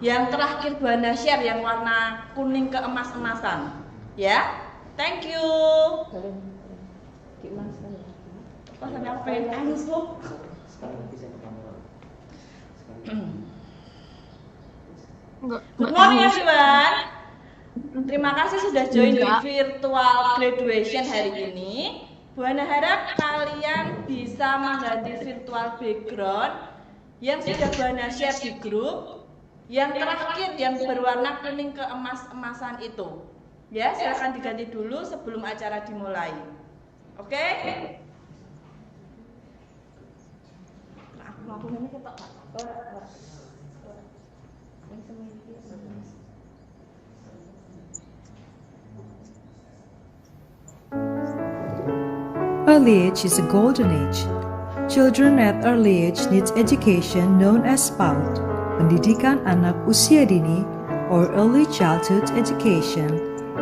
Yang terakhir Bu Hana share yang warna kuning ke emas-emasan. Ya, thank you. Kok sampai aku pengen nangis loh. Good morning everyone. Terima kasih sudah join di virtual graduation hari ini. Bu Hana harap kalian bisa mengganti virtual background yang sudah Bu Hana share di grup. Yang terakhir yang berwarna kuning ke emas-emasan itu. Ya, silakan diganti dulu sebelum acara dimulai. Oke? Aku ini ketok. Early age is a golden age. Children at early age need education known as PAUD, pendidikan anak usia dini, or early childhood education,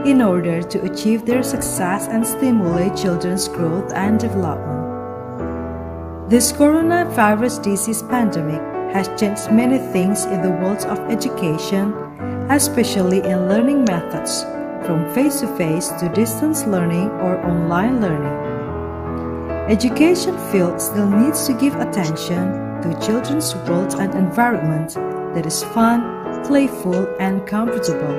in order to achieve their success and stimulate children's growth and development. This coronavirus disease pandemic has changed many things in the world of education, especially in learning methods, from face-to-face to distance learning or online learning. Education field still needs to give attention to children's world and environment that is fun, playful, and comfortable.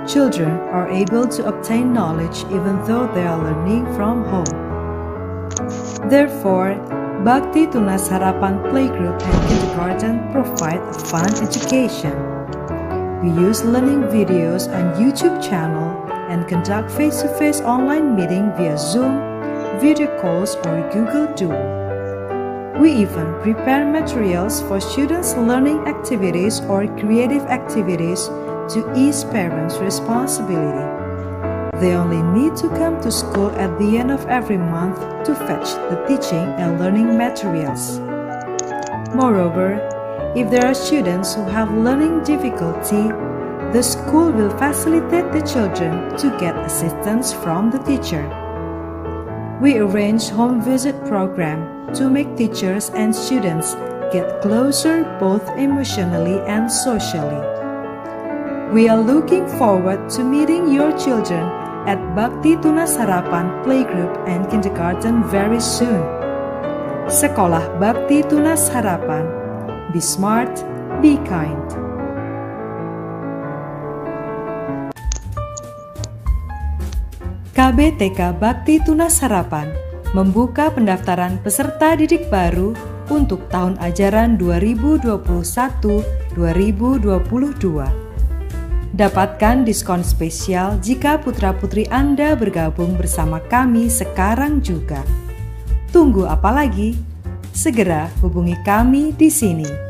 Children are able to obtain knowledge even though they are learning from home. Therefore, Bhakti Tunas Harapan Playgroup and Kindergarten provide a fun education. We use learning videos on YouTube channel and conduct face-to-face online meeting via Zoom, video calls, or Google Duo. We even prepare materials for students' learning activities or creative activities to ease parents' responsibility. They only need to come to school at the end of every month to fetch the teaching and learning materials. Moreover, if there are students who have learning difficulty, the school will facilitate the children to get assistance from the teacher. We arrange home visit program to make teachers and students get closer both emotionally and socially. We are looking forward to meeting your children at Bhakti Tunas Harapan Playgroup and Kindergarten very soon. Sekolah Bhakti Tunas Harapan. Be smart, be kind. KBTK Bhakti Tunas Harapan membuka pendaftaran peserta didik baru untuk tahun ajaran 2021-2022. Dapatkan diskon spesial jika putra-putri Anda bergabung bersama kami sekarang juga. Tunggu apa lagi? Segera hubungi kami di sini.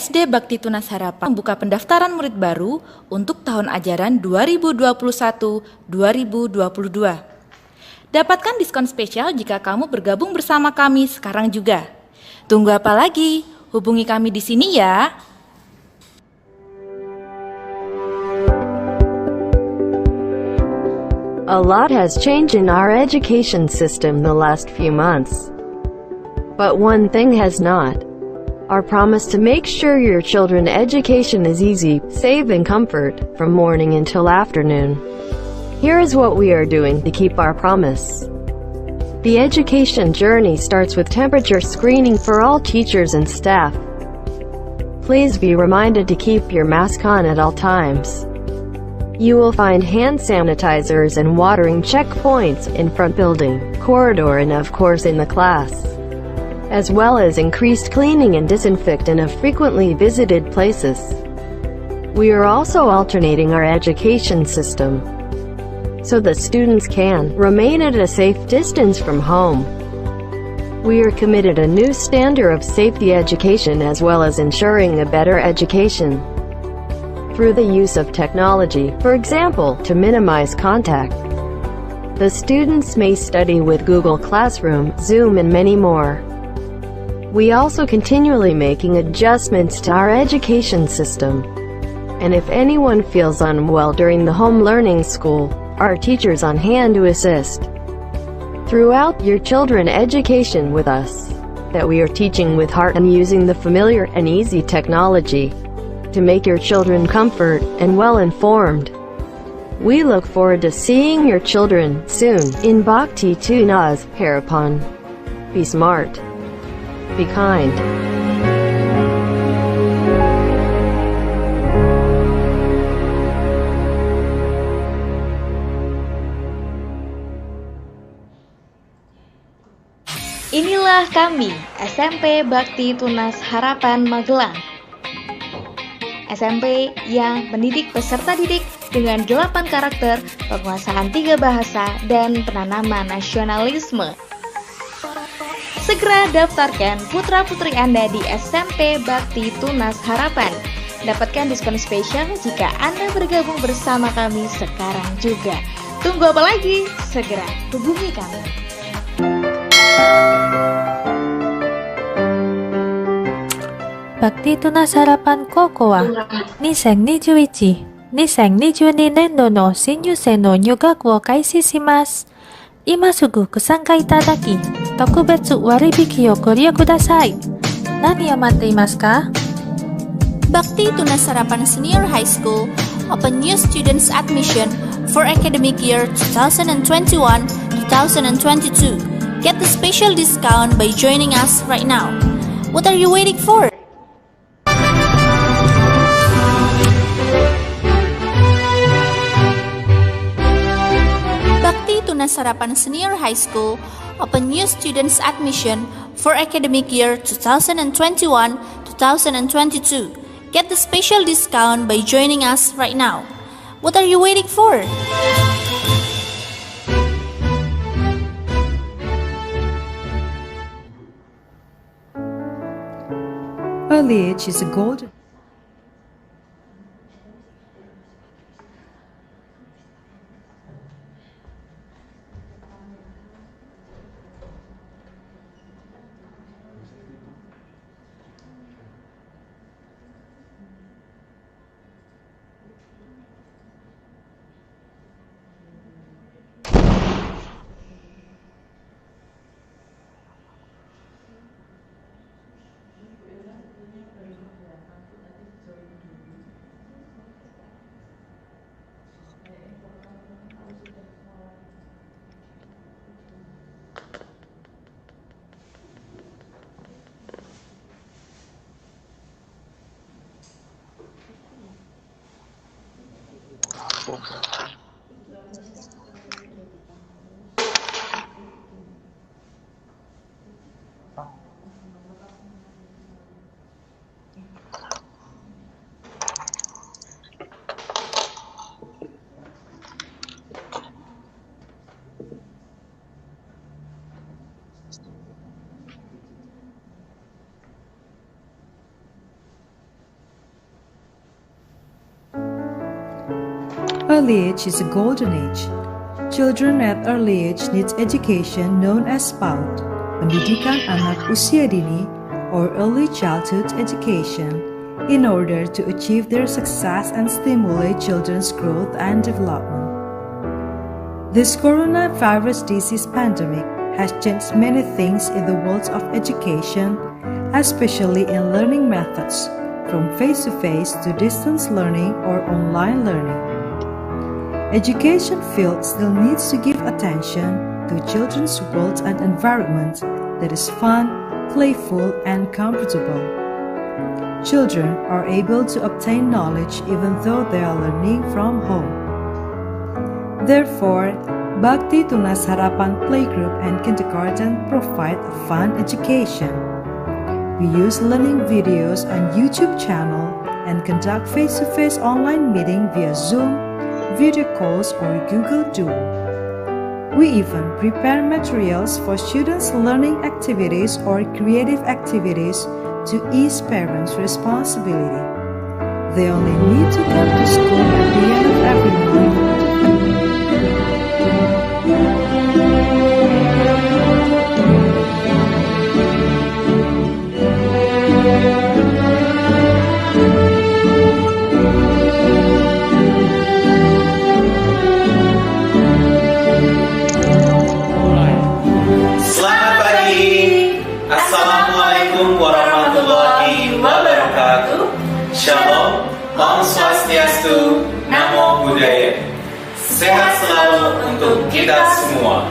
SD Bakti Tunas Harapan membuka pendaftaran murid baru untuk tahun ajaran 2021-2022. Dapatkan diskon spesial jika kamu bergabung bersama kami sekarang juga. Tunggu apa lagi? Hubungi kami di sini ya. A lot has changed in our education system the last few months. But one thing has not. Our promise to make sure your children's education is easy, safe and comfort, from morning until afternoon. Here is what we are doing to keep our promise. The education journey starts with temperature screening for all teachers and staff. Please be reminded to keep your mask on at all times. You will find hand sanitizers and watering checkpoints in front building, corridor and of course in the class, as well as increased cleaning and disinfectant of frequently visited places. We are also alternating our education system, so the students can remain at a safe distance from home. We are committed to a new standard of safety education as well as ensuring a better education through the use of technology, for example, to minimize contact. The students may study with Google Classroom, Zoom and many more. We also continually making adjustments to our education system. And if anyone feels unwell during the home learning school, our teachers on hand to assist throughout your children's education with us, that we are teaching with heart and using the familiar and easy technology to make your children comfort and well informed. We look forward to seeing your children soon in Bhakti Tunas Harapan. Be smart. Be kind. Inilah kami, SMP Bakti Tunas Harapan Magelang. SMP yang mendidik peserta didik dengan 8 karakter, penguasaan 3 bahasa, dan penanaman nasionalisme. Segera daftarkan putra-putri Anda di SMP Bakti Tunas Harapan. Dapatkan diskon spesial jika Anda bergabung bersama kami sekarang juga. Tunggu apa lagi? Segera hubungi kami. Bakti Tunas Harapan Kokoは2021-2022年度の新入生の入学を開始します。今すぐご参加いただき、特別割引をご利用ください。何を待っていますか？ Bakti Tunas Harapan Senior High School open new students admission for academic year 2021-2022. Get the special discount by joining us right now. What are you waiting for? Bakti Tunas Harapan Senior High School open new students admission for academic year 2021-2022. Get the special discount by joining us right now. What are you waiting for? Early age is a golden. Early age is a golden age. Children at early age need education known as PAUD, pendidikan anak usia dini, or early childhood education, in order to achieve their success and stimulate children's growth and development. This coronavirus disease pandemic has changed many things in the world of education, especially in learning methods, from face-to-face to distance learning or online learning. Education field still needs to give attention to children's world and environment that is fun, playful, and comfortable. Children are able to obtain knowledge even though they are learning from home. Therefore, Bhakti Tunas Harapan Playgroup and Kindergarten provide a fun education. We use learning videos on YouTube channel and conduct face-to-face online meeting via Zoom, video calls, or Google Duo. We even prepare materials for students' learning activities or creative activities to ease parents' responsibility. They only need to come to school at the end of every month. Selamat pagi. Assalamualaikum warahmatullahi wabarakatuh. Shalom, Om Swastiastu, Namo Buddhaya. Sehat selalu untuk kita semua.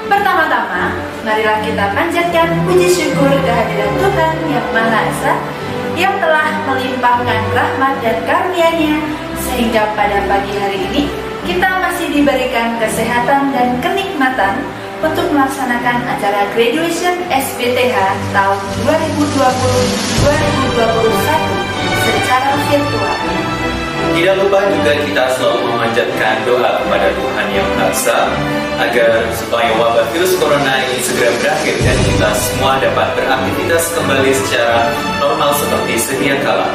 Pertama-tama, marilah kita panjatkan puji syukur kehadiran Tuhan Yang Maha Esa yang telah melimpahkan rahmat dan karunia-Nya sehingga pada pagi hari ini kita masih diberikan kesehatan dan kenikmatan untuk melaksanakan acara graduation SBTH tahun 2020-2021 secara virtual. Tidak lupa juga kita selalu memanjatkan doa kepada Tuhan Yang Maha Esa agar supaya wabah virus corona ini segera berakhir dan kita semua dapat beraktivitas kembali secara normal seperti sedia kala.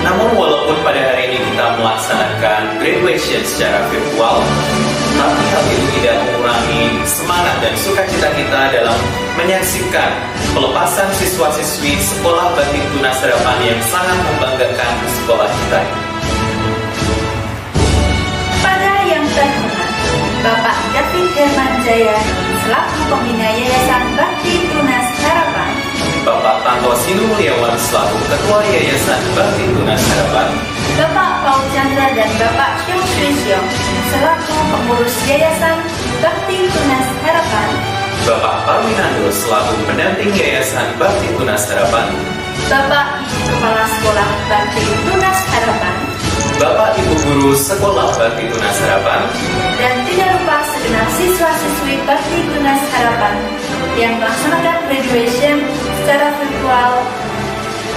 Namun walaupun pada hari ini kita melaksanakan graduation secara virtual, tapi hal itu tidak mengurangi semangat dan sukacita kita dalam menyaksikan pelepasan siswa-siswi Sekolah Bhakti Tunas Harapan yang sangat membanggakan sekolah kita. Pada yang terhormat, Bapak David Herman Jaya selaku pembina Yayasan Bhakti Tunas Harapan, Bapak Tanto Sinu Mulyawan selaku Ketua Yayasan Bhakti Tunas Harapan, Bapak Paul Chandra dan Bapak Xiong Shui Xiong selaku pengurus Yayasan Bhakti Tunas Harapan, Bapak Parwinando selaku pendamping Yayasan Bhakti Tunas Harapan, Bapak Ibu Kepala Sekolah Bhakti Tunas Harapan, Bapak Ibu Guru Sekolah Bhakti Tunas Harapan, dan tidak lupa segenap siswa-siswi Bhakti Tunas Harapan yang melaksanakan graduation secara virtual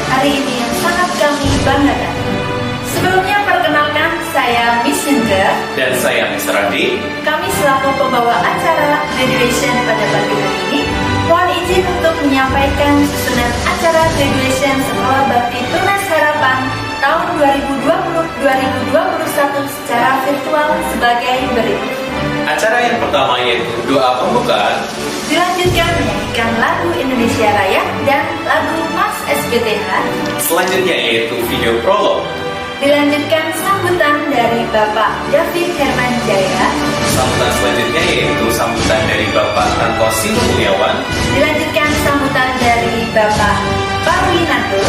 hari ini yang sangat kami banggakan. Sebelumnya perkenalkan, saya Miss Indra dan saya Miss Randi. Kami selaku pembawa acara graduation pada pagi hari ini mohon izin untuk menyampaikan susunan acara graduation Sekolah Bhakti Tunas Harapan tahun 2020-2021 secara virtual sebagai berikut. Acara yang pertama yaitu doa pembukaan, Dilanjutkan menyanyikan lagu Indonesia Raya dan lagu Mas SBTH. selanjutnya yaitu video prolog, Dilanjutkan sambutan dari Bapak David Herman Jaya. sambutan selanjutnya yaitu sambutan dari Bapak Tanto Sinu Mulyawan, Dilanjutkan sambutan dari Bapak Parwinando.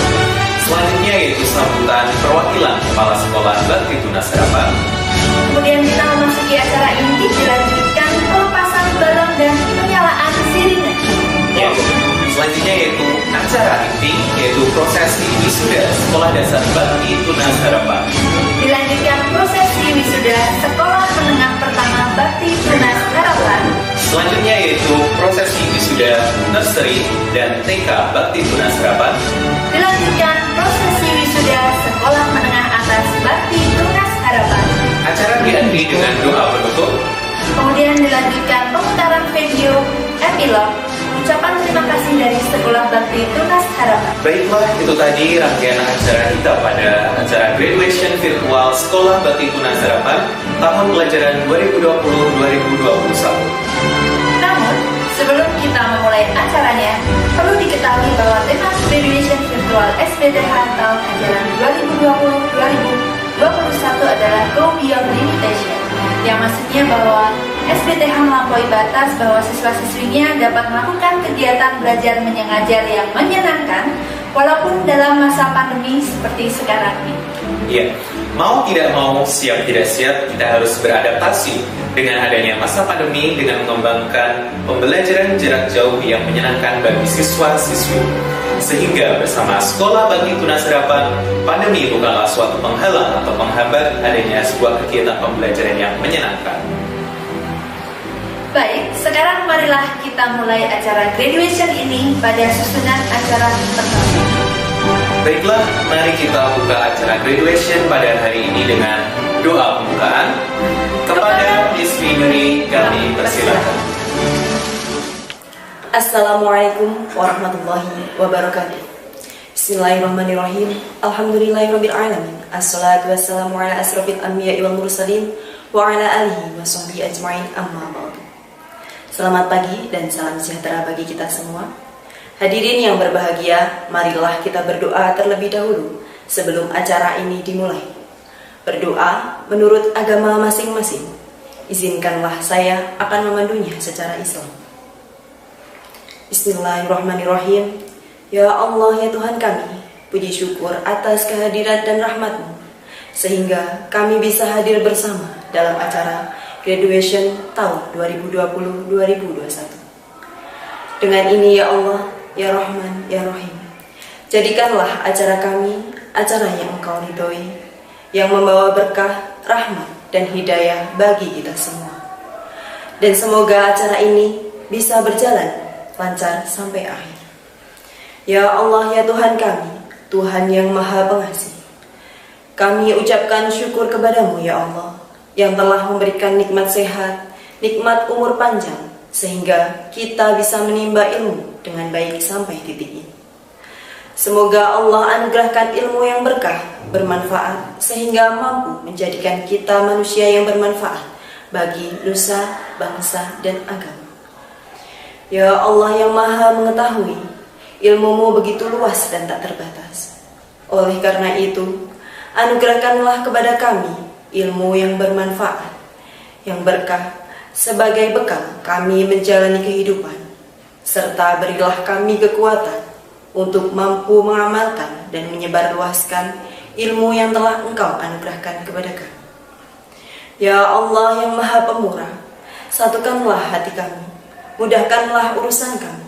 selanjutnya yaitu sambutan perwakilan Kepala Sekolah Bhakti Tunas Harapan. Kemudian kita memasuki acara inti, dilanjutkan pelepasan balon dan penyalaan sirine. Ya, selanjutnya yaitu acara inti yaitu prosesi wisuda Sekolah Dasar Bhakti Tunas Harapan. Dilanjutkan prosesi wisuda Sekolah Menengah Pertama Bhakti Tunas Harapan. Selanjutnya yaitu prosesi wisuda nursery dan TK Bhakti Tunas Harapan. Dilanjutkan prosesi wisuda Sekolah Menengah Atas Bhakti Tunas Harapan. Acara diakhiri dengan doa penutup. Kemudian dilanjutkan pemutaran video epilog ucapan terima kasih dari Sekolah Bakti Tunas Harapan. Baiklah, itu tadi rangkaian acara kita pada acara graduation virtual Sekolah Bakti Tunas Harapan tahun pelajaran 2020-2021. Namun, sebelum kita memulai acaranya, perlu diketahui bahwa tema graduation virtual SBTH tahun ajaran 2020-2021 adalah Go Beyond Limitation, yang maksudnya bahwa SBTH melampaui batas bahwa siswa-siswinya dapat melakukan kegiatan belajar mengajar yang menyenangkan walaupun dalam masa pandemi seperti sekarang ini. Iya, mau tidak mau, siap tidak siap, kita harus beradaptasi dengan adanya masa pandemi dengan mengembangkan pembelajaran jarak jauh yang menyenangkan bagi siswa-siswi. Sehingga bersama Sekolah Bakti Tunas Harapan, pandemi bukanlah suatu penghalang atau penghambat adanya sebuah kegiatan pembelajaran yang menyenangkan. Baik, sekarang marilah kita mulai acara graduation ini pada susunan acara pertama. Baiklah, mari kita buka acara graduation pada hari ini dengan doa pembukaan. Kepada Miss Winuri kami persilakan. Assalamualaikum warahmatullahi wabarakatuh. Bismillahirrahmanirrahim. Alhamdulillahirabbil alamin. Assalatu wassalamu ala asrofil anbiya'i wal mursalin wa ala alihi wa sahbihi ajma'in, amma ba'du. Selamat pagi dan salam sejahtera bagi kita semua. Hadirin yang berbahagia, marilah kita berdoa terlebih dahulu sebelum acara ini dimulai. Berdoa menurut agama masing-masing. Izinkanlah saya akan memandunya secara Islam. Bismillahirrahmanirrahim. Ya Allah, ya Tuhan kami, puji syukur atas kehadiran dan rahmat-Mu, sehingga kami bisa hadir bersama dalam acara graduation tahun 2020-2021. Dengan ini ya Allah, ya Rahman, ya Rahim, jadikanlah acara kami acara yang Engkau ridhoi, yang membawa berkah, rahmat, dan hidayah bagi kita semua. Dan semoga acara ini bisa berjalan lancar sampai akhir. Ya Allah, ya Tuhan kami, Tuhan yang Maha Pengasih, kami ucapkan syukur kepadamu ya Allah, yang telah memberikan nikmat sehat, nikmat umur panjang, sehingga kita bisa menimba ilmu dengan baik sampai titik ini. Semoga Allah anugerahkan ilmu yang berkah, bermanfaat, sehingga mampu menjadikan kita manusia yang bermanfaat bagi nusa, bangsa, dan agama. Ya Allah yang Maha Mengetahui, ilmu-Mu begitu luas dan tak terbatas. Oleh karena itu, anugerahkanlah kepada kami ilmu yang bermanfaat, yang berkah, sebagai bekal kami menjalani kehidupan, serta berilah kami kekuatan untuk mampu mengamalkan dan menyebarluaskan ilmu yang telah Engkau anugerahkan kepada kami. Ya Allah yang Maha Pemurah, satukanlah hati kami, mudahkanlah urusan kami,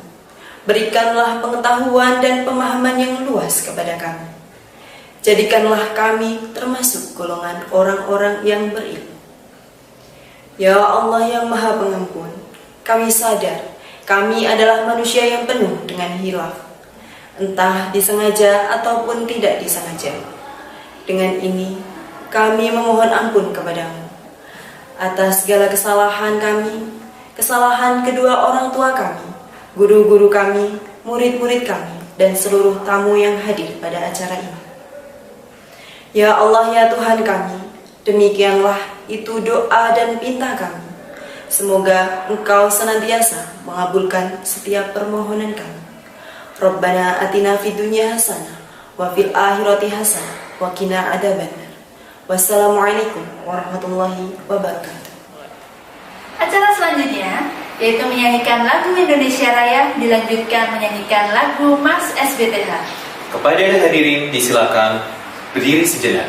berikanlah pengetahuan dan pemahaman yang luas kepada kami. Jadikanlah kami termasuk golongan orang-orang yang berilmu. Ya Allah yang Maha Pengampun, kami sadar kami adalah manusia yang penuh dengan hilaf, entah disengaja ataupun tidak disengaja. Dengan ini, kami memohon ampun kepadamu atas segala kesalahan kami, kesalahan kedua orang tua kami, guru-guru kami, murid-murid kami, dan seluruh tamu yang hadir pada acara ini. Ya Allah, ya Tuhan kami, demikianlah itu doa dan pinta kami. Semoga Engkau senantiasa mengabulkan setiap permohonan kami. Rabbana atina fid dunya hasanah wa fil akhirati hasanah wa qina adzabannar. Wassalamualaikum warahmatullahi wabarakatuh. Acara selanjutnya yaitu menyanyikan lagu Indonesia Raya, dilanjutkan menyanyikan lagu Mas SBTH. Kepada hadirin disilakan berdiri sejenak.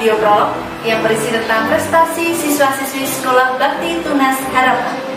video prolog yang berisi tentang prestasi siswa-siswi Sekolah Bakti Tunas Harapan.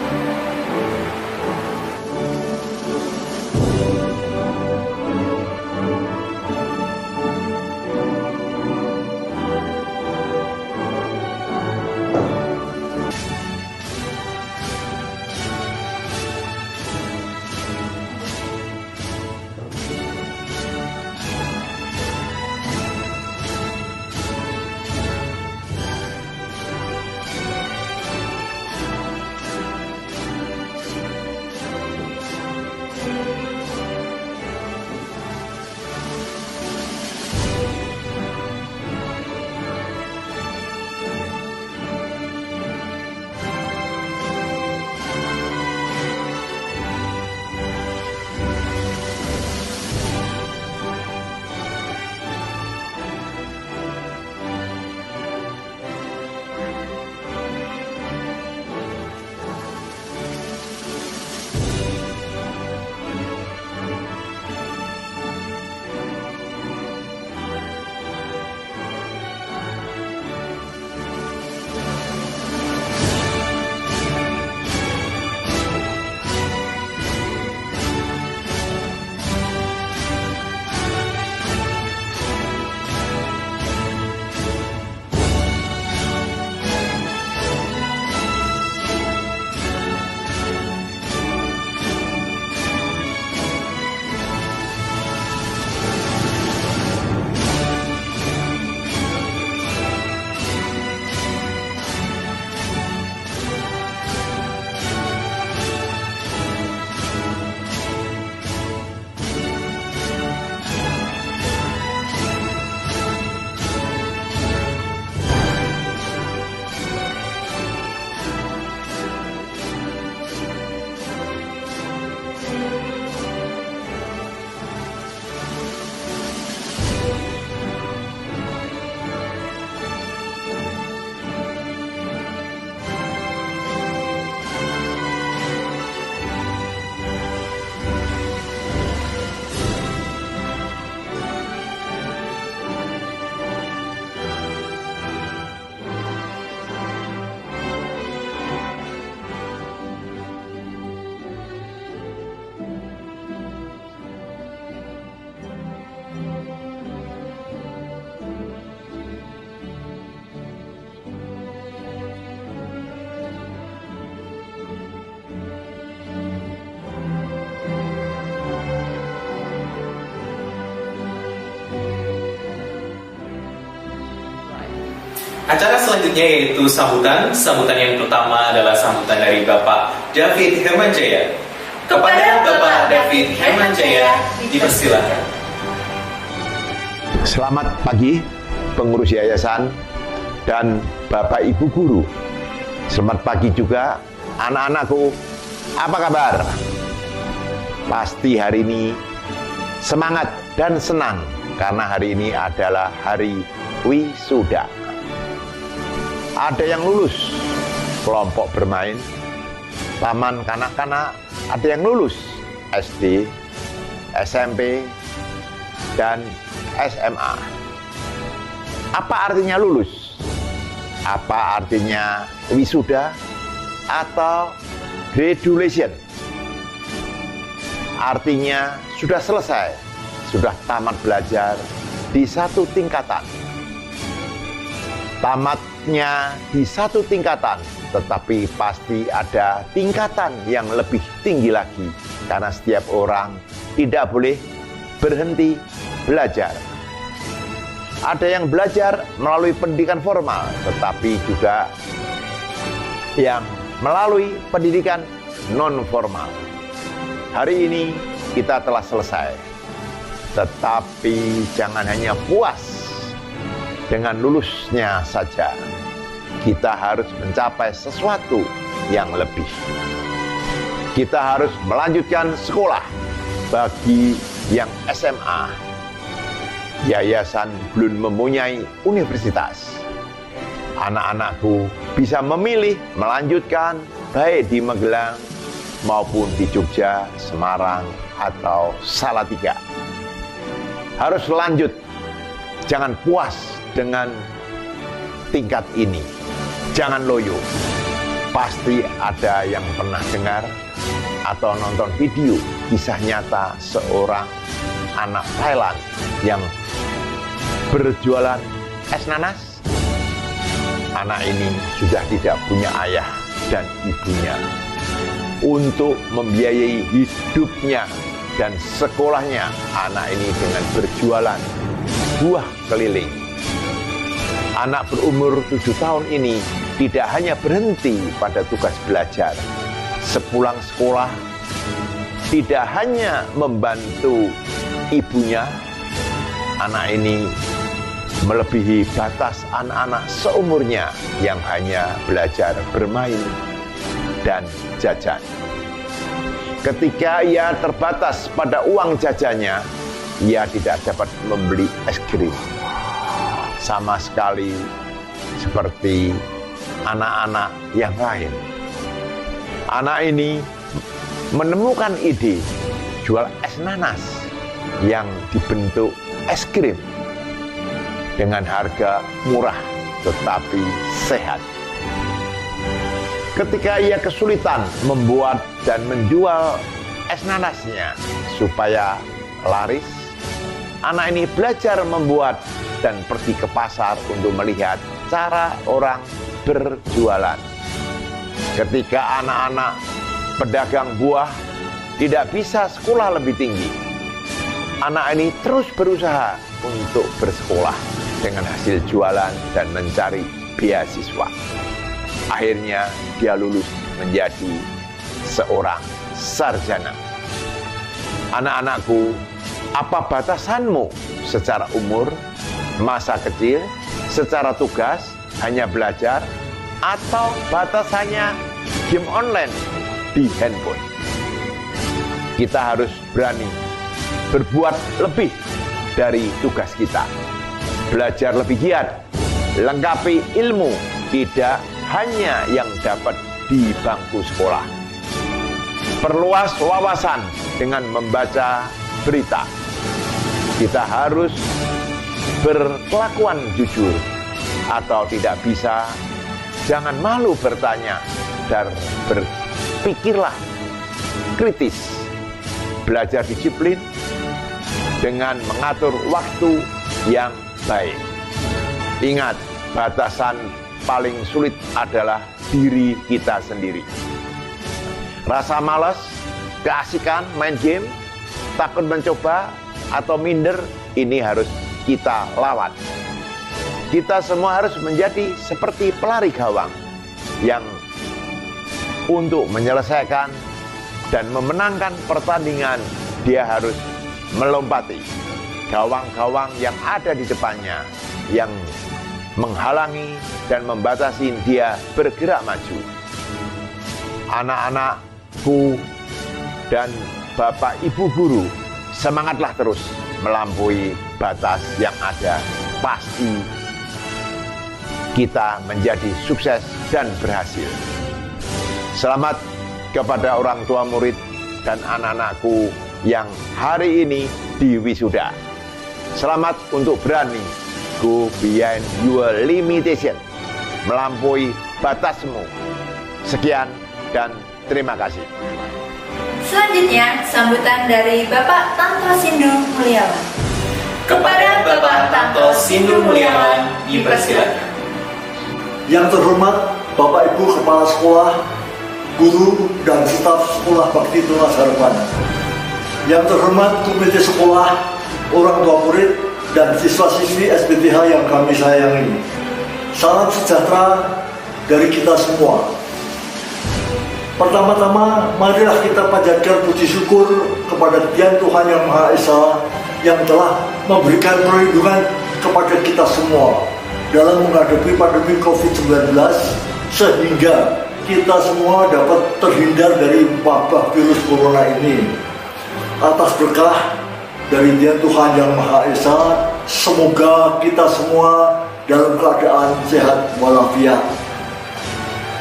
Acara selanjutnya yaitu sambutan. Sambutan yang pertama adalah sambutan dari Bapak David Hermanjaya. Kepada Bapak David Hermanjaya, dipersilakan. Selamat pagi, pengurus yayasan dan Bapak Ibu guru. Selamat pagi juga anak-anakku. Apa kabar? Pasti hari ini semangat dan senang karena hari ini adalah hari wisuda. Ada yang lulus kelompok bermain, taman kanak-kanak, ada yang lulus SD, SMP, dan SMA. Apa artinya lulus? Apa artinya wisuda atau graduation? Artinya sudah selesai, sudah tamat belajar di satu tingkatan. Tamatnya di satu tingkatan, tetapi pasti ada tingkatan yang lebih tinggi lagi, karena setiap orang tidak boleh berhenti belajar. Ada yang belajar melalui pendidikan formal, tetapi juga yang melalui pendidikan non-formal. Hari ini kita telah selesai, tetapi jangan hanya puas dengan lulusnya saja. Kita harus mencapai sesuatu yang lebih. Kita harus melanjutkan sekolah. Bagi yang SMA, yayasan belum mempunyai universitas. Anak-anakku bisa memilih melanjutkan baik di Magelang maupun di Jogja, Semarang, atau Salatiga. Harus lanjut, jangan puas dengan tingkat ini. Jangan loyo. Pasti ada yang pernah dengar atau nonton video kisah nyata seorang anak Thailand yang berjualan es nanas. Anak ini sudah tidak punya ayah dan ibunya. Untuk membiayai hidupnya dan sekolahnya, anak ini dengan berjualan buah keliling. Anak berumur 7 tahun ini tidak hanya berhenti pada tugas belajar. Sepulang sekolah, tidak hanya membantu ibunya, anak ini melebihi batas anak-anak seumurnya yang hanya belajar bermain dan jajan. Ketika ia terbatas pada uang jajannya, ia tidak dapat membeli es krim. Sama sekali seperti anak-anak yang lain. Anak ini menemukan ide jual es nanas yang dibentuk es krim dengan harga murah tetapi sehat. Ketika ia kesulitan membuat dan menjual es nanasnya supaya laris, anak ini belajar membuat dan pergi ke pasar untuk melihat cara orang berjualan. Ketika anak-anak pedagang buah tidak bisa sekolah lebih tinggi, anak ini terus berusaha untuk bersekolah dengan hasil jualan dan mencari beasiswa. Akhirnya dia lulus menjadi seorang sarjana. Anak-anakku, apa batasanmu secara umur, masa kecil, secara tugas, hanya belajar, atau batasannya game online di handphone? Kita harus berani berbuat lebih dari tugas kita. Belajar lebih giat, lengkapi ilmu, tidak hanya yang dapat di bangku sekolah. Perluas wawasan dengan membaca berita. Kita harus berkelakuan jujur, atau tidak bisa, jangan malu bertanya dan berpikirlah kritis. Belajar disiplin dengan mengatur waktu yang baik. Ingat, batasan paling sulit adalah diri kita sendiri. Rasa malas, keasikan main game, takut mencoba, atau minder, ini harus kita lawan. Kita semua harus menjadi seperti pelari gawang yang untuk menyelesaikan dan memenangkan pertandingan, dia harus melompati gawang-gawang yang ada di depannya, yang menghalangi dan membatasi dia bergerak maju. Anak-anakku dan Bapak Ibu guru, semangatlah terus melampaui batas yang ada. Pasti kita menjadi sukses dan berhasil. Selamat kepada orang tua murid dan anak-anakku yang hari ini diwisuda. Selamat untuk berani go beyond your limitation, melampaui batasmu. Sekian dan terima kasih. Selanjutnya, sambutan dari Bapak Tanto Sindu Mulyawan. Kepada Bapak Tanto Sindu Mulyawan, dipersilakan. Yang terhormat Bapak Ibu Kepala Sekolah, guru dan staf sekolah Bakti Tunas Harapan. Yang terhormat komite sekolah, orang tua murid, dan siswa-siswi SPTH yang kami sayangi. Salam sejahtera dari kita semua. Pertama-tama, marilah kita panjatkan puji syukur kepada Dian Tuhan Yang Maha Esa yang telah memberikan perlindungan kepada kita semua dalam menghadapi pandemi COVID-19, sehingga kita semua dapat terhindar dari wabah virus corona ini. Atas berkah dari Dian Tuhan Yang Maha Esa, semoga kita semua dalam keadaan sehat walafiat.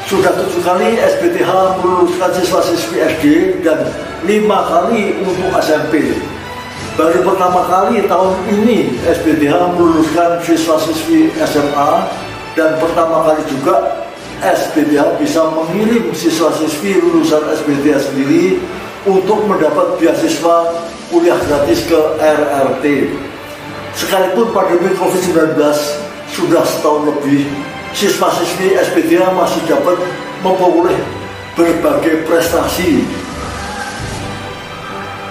Sudah 7 kali SPTH meluluskan siswa-siswi SD dan 5 kali untuk SMP. Baru pertama kali tahun ini SPTH meluluskan siswa-siswi SMA dan pertama kali juga SBTH bisa mengirim siswa-siswi lulusan SBTH sendiri untuk mendapat beasiswa kuliah gratis ke RRT. Sekalipun pandemi COVID-19 sudah setahun lebih, siswa-siswi SBTH masih dapat memperoleh berbagai prestasi.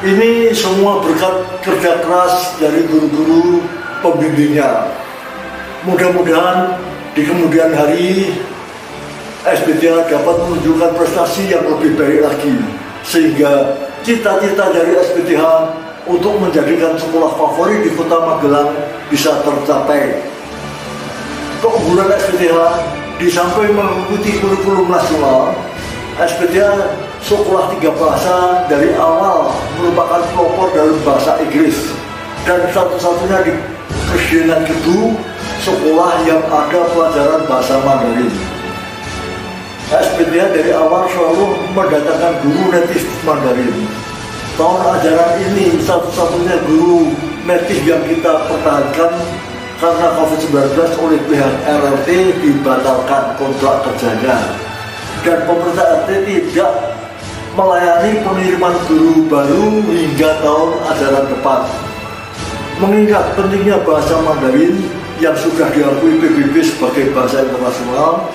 Ini semua berkat kerja keras dari guru-guru pembimbingnya. Mudah-mudahan di kemudian hari SBTH dapat menunjukkan prestasi yang lebih baik lagi, sehingga cita-cita dari SBTH untuk menjadikan sekolah favorit di Kota Magelang bisa tercapai. Keunggulan SBTH di samping mengikuti kurikulum nasional, SBTH sekolah 3 bahasa dari awal merupakan pelopor dalam bahasa Inggris, dan satu-satunya di Presiden Kedu sekolah yang ada pelajaran bahasa Mandarin. SBTH dari awal selalu mendatangkan guru native Mandarin. Tahun ajaran ini satu-satunya guru native yang kita pertahankan karena COVID-19 oleh pihak RRT dibatalkan kontrak kerjanya. Dan pemerintah RT tidak melayani pengiriman guru baru hingga tahun ajaran depan. Mengingat pentingnya bahasa Mandarin yang sudah diakui PBB sebagai bahasa internasional,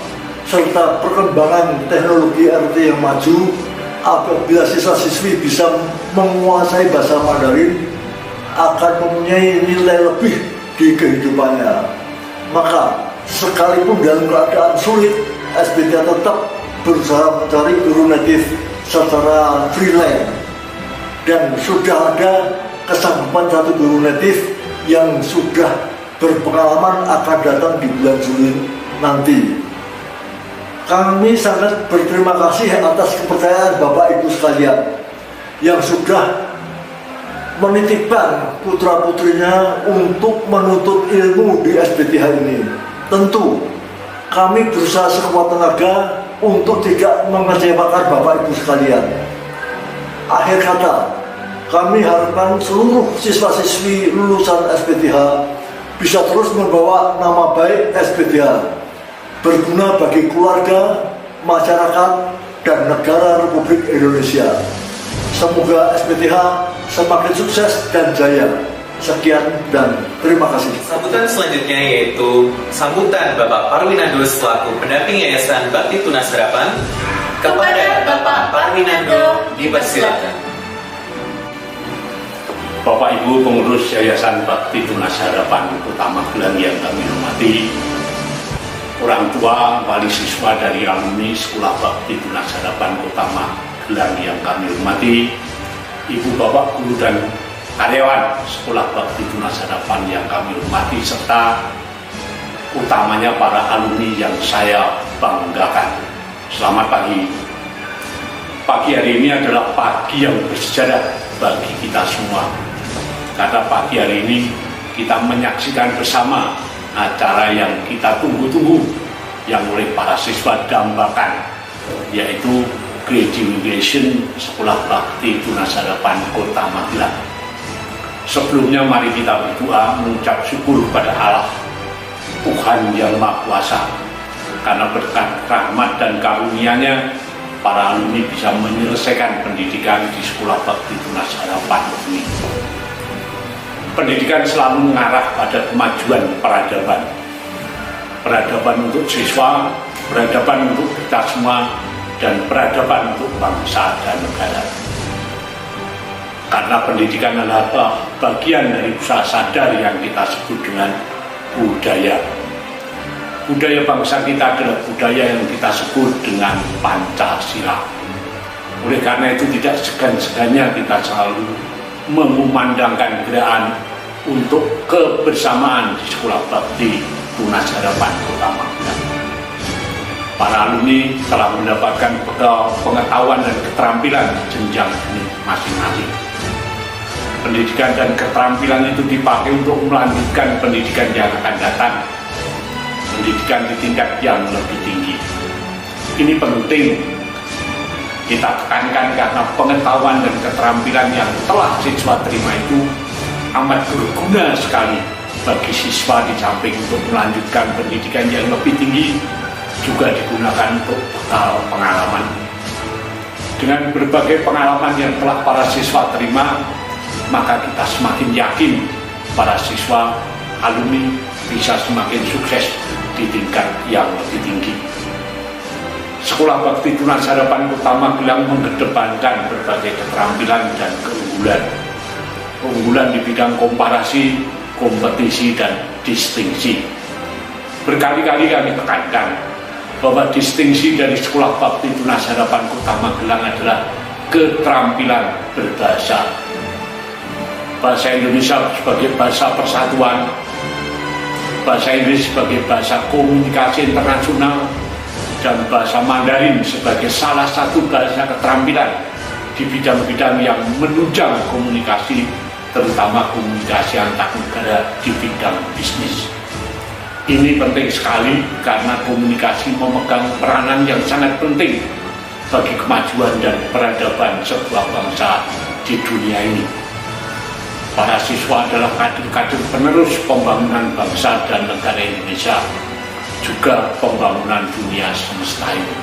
serta perkembangan teknologi RT yang maju, apabila siswa-siswi bisa menguasai bahasa Mandarin akan mempunyai nilai lebih di kehidupannya. Maka sekalipun dalam keadaan sulit, SBTH tetap berusaha mencari guru native secara freelance, dan sudah ada kesanggupan satu guru native yang sudah berpengalaman akan datang di bulan Juli nanti. Kami sangat berterima kasih atas kepercayaan Bapak Ibu sekalian yang sudah menitipkan putra-putrinya untuk menuntut ilmu di SBTH ini. Tentu kami berusaha sekuat tenaga untuk tidak mengecewakan Bapak Ibu sekalian. Akhir kata, kami harapkan seluruh siswa-siswi lulusan SBTH bisa terus membawa nama baik SBTH, berguna bagi keluarga, masyarakat, dan negara Republik Indonesia. Semoga SBTH semakin sukses dan jaya. Sekian dan terima kasih. Sambutan selanjutnya yaitu sambutan Bapak Parwinando selaku pendamping Yayasan Bakti Tunas Harapan. Kepada Bapak Parwinando dipersilakan. Bapak Ibu pengurus Yayasan Bakti Tunas Harapan Kota Magelang yang kami hormati, orang tua, wali siswa dari alumni Sekolah Bakti Tunas Harapan Kota Magelang yang kami hormati, ibu bapak guru dan karyawan Sekolah Bakti Tunas Harapan yang kami hormati, serta utamanya para alumni yang saya banggakan. Selamat pagi. Pagi hari ini adalah pagi yang bersejarah bagi kita semua, karena pagi hari ini kita menyaksikan bersama acara yang kita tunggu-tunggu yang oleh para siswa dambakan, yaitu graduation Sekolah Bakti Tunas Harapan Kota Magelang. Sebelumnya mari kita berdoa mengucap syukur pada Allah Tuhan yang Maha Kuasa, karena berkat rahmat dan karunia-Nya para alumni bisa menyelesaikan pendidikan di Sekolah Bakti Tunas Harapan ini. Pendidikan selalu mengarah pada kemajuan peradaban. Peradaban untuk siswa, peradaban untuk kita semua, dan peradaban untuk bangsa dan negara. Karena pendidikan adalah bagian dari usaha sadar yang kita sebut dengan budaya. Budaya bangsa kita adalah budaya yang kita sebut dengan Pancasila. Oleh karena itu tidak segan-segannya kita selalu mengumandangkan gerakan untuk kebersamaan di Sekolah Bakti Tunas Harapan Kota Magelang. Para alumni telah mendapatkan bekal pengetahuan dan keterampilan jenjang masing-masing. Pendidikan dan keterampilan itu dipakai untuk melanjutkan pendidikan yang akan datang, pendidikan di tingkat yang lebih tinggi. Ini penting kita tekankan karena pengetahuan dan keterampilan yang telah siswa terima itu amat berguna sekali bagi siswa di samping untuk melanjutkan pendidikan yang lebih tinggi juga digunakan untuk bekal pengalaman. Dengan berbagai pengalaman yang telah para siswa terima, maka kita semakin yakin para siswa alumni bisa semakin sukses di tingkat yang lebih tinggi. Sekolah Bakti Tunas Harapan Kota Magelang mengedepankan berbagai keterampilan dan keunggulan. Keunggulan di bidang komparasi, kompetisi, dan distingsi. Berkali-kali kami tekankan bahwa distingsi dari Sekolah Bakti Tunas Harapan Kota Magelang adalah keterampilan berbahasa. Bahasa Indonesia sebagai bahasa persatuan, bahasa Inggris sebagai bahasa komunikasi internasional, dan bahasa Mandarin sebagai salah satu bahasa keterampilan di bidang-bidang yang menunjang komunikasi, terutama komunikasi antar negara di bidang bisnis. Ini penting sekali karena komunikasi memegang peranan yang sangat penting bagi kemajuan dan peradaban sebuah bangsa di dunia ini. Para siswa adalah kader-kader penerus pembangunan bangsa dan negara Indonesia, juga pembangunan dunia semesta ini.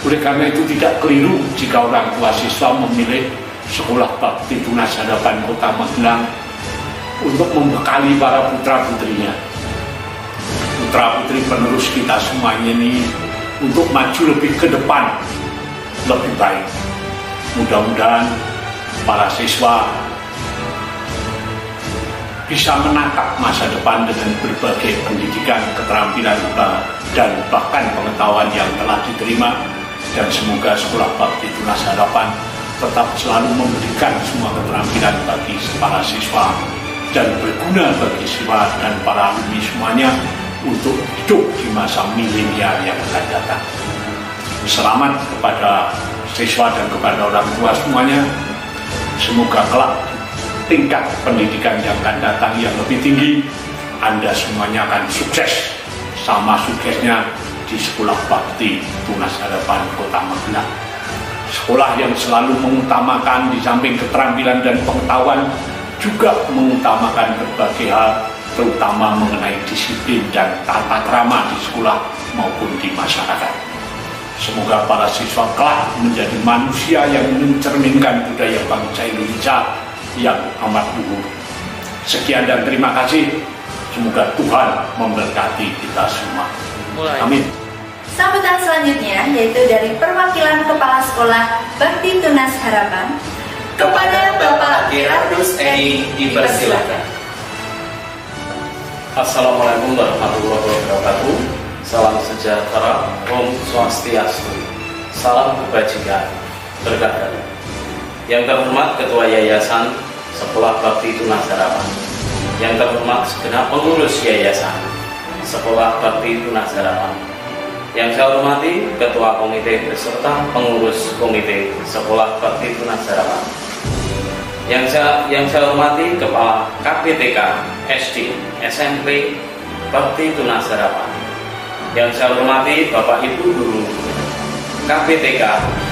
Oleh karena itu tidak keliru jika orang tua siswa memilih Sekolah Bakti Tunas Harapan Kota Magelang untuk membekali para putra-putrinya. Putra-putri penerus kita semuanya ini untuk maju lebih ke depan, lebih baik. Mudah-mudahan para siswa bisa menatap masa depan dengan berbagai pendidikan, keterampilan, dan bahkan pengetahuan yang telah diterima, dan semoga Sekolah Bakti Tunas Harapan tetap selalu memberikan semua keterampilan bagi para siswa dan berguna bagi siswa dan para alumni semuanya untuk hidup di masa milenial yang akan datang. Selamat kepada siswa dan kepada orang tua semuanya. Semoga kelak tingkat pendidikan yang akan datang yang lebih tinggi, Anda semuanya akan sukses sama suksesnya di Sekolah Bakti Tunas Harapan Kota Magelang. Sekolah yang selalu mengutamakan di samping keterampilan dan pengetahuan juga mengutamakan berbagai hal, terutama mengenai disiplin dan tata krama di sekolah maupun di masyarakat. Semoga para siswa kelak menjadi manusia yang mencerminkan budaya bangsa Indonesia yang amat luhur. Sekian dan terima kasih. Semoga Tuhan memberkati kita semua. Amin. Sambutan selanjutnya yaitu dari perwakilan Kepala Sekolah Bakti Tunas Harapan kepada Bapak Gerardus Edi dipersilakan. Assalamualaikum warahmatullahi wabarakatuh. Salam sejahtera, Om Swastiastu, salam kebajikan, berkah. Yang terhormat Ketua Yayasan Sekolah Bakti Tunas Harapan, yang terhormat segenap pengurus Yayasan Sekolah Bakti Tunas Harapan, yang saya hormati Ketua Komite beserta pengurus Komite Sekolah Bakti Tunas Harapan, yang saya hormati Kepala KPTK SD SMP Bakti Tunas Harapan, yang saya hormati Bapak Ibu Guru KPTK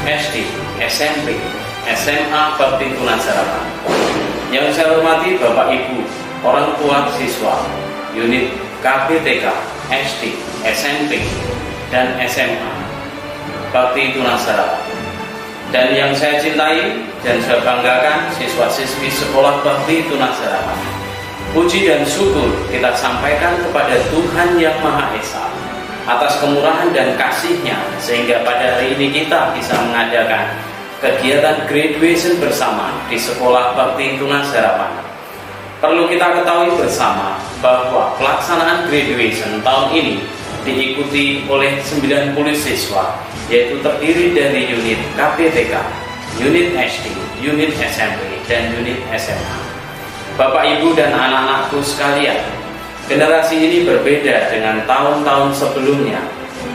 SD SMP SMA Bakti Tunas Harapan, yang saya hormati Bapak Ibu orang tua siswa unit KPTK SD SMP dan SMA Bakti Tunas Harapan, dan yang saya cintai dan saya banggakan siswa-siswi Sekolah Bakti Tunas Harapan. Puji dan syukur kita sampaikan kepada Tuhan Yang Maha Esa atas kemurahan dan kasih-Nya sehingga pada hari ini kita bisa mengadakan kegiatan graduation bersama di Sekolah Bakti Tunas Harapan. Perlu kita ketahui bersama bahwa pelaksanaan graduation tahun ini diikuti oleh 90 siswa, yaitu terdiri dari unit KPTK, unit SD, unit SMP, dan unit SMA. Bapak, Ibu, dan anak-anakku sekalian, generasi ini berbeda dengan tahun-tahun sebelumnya.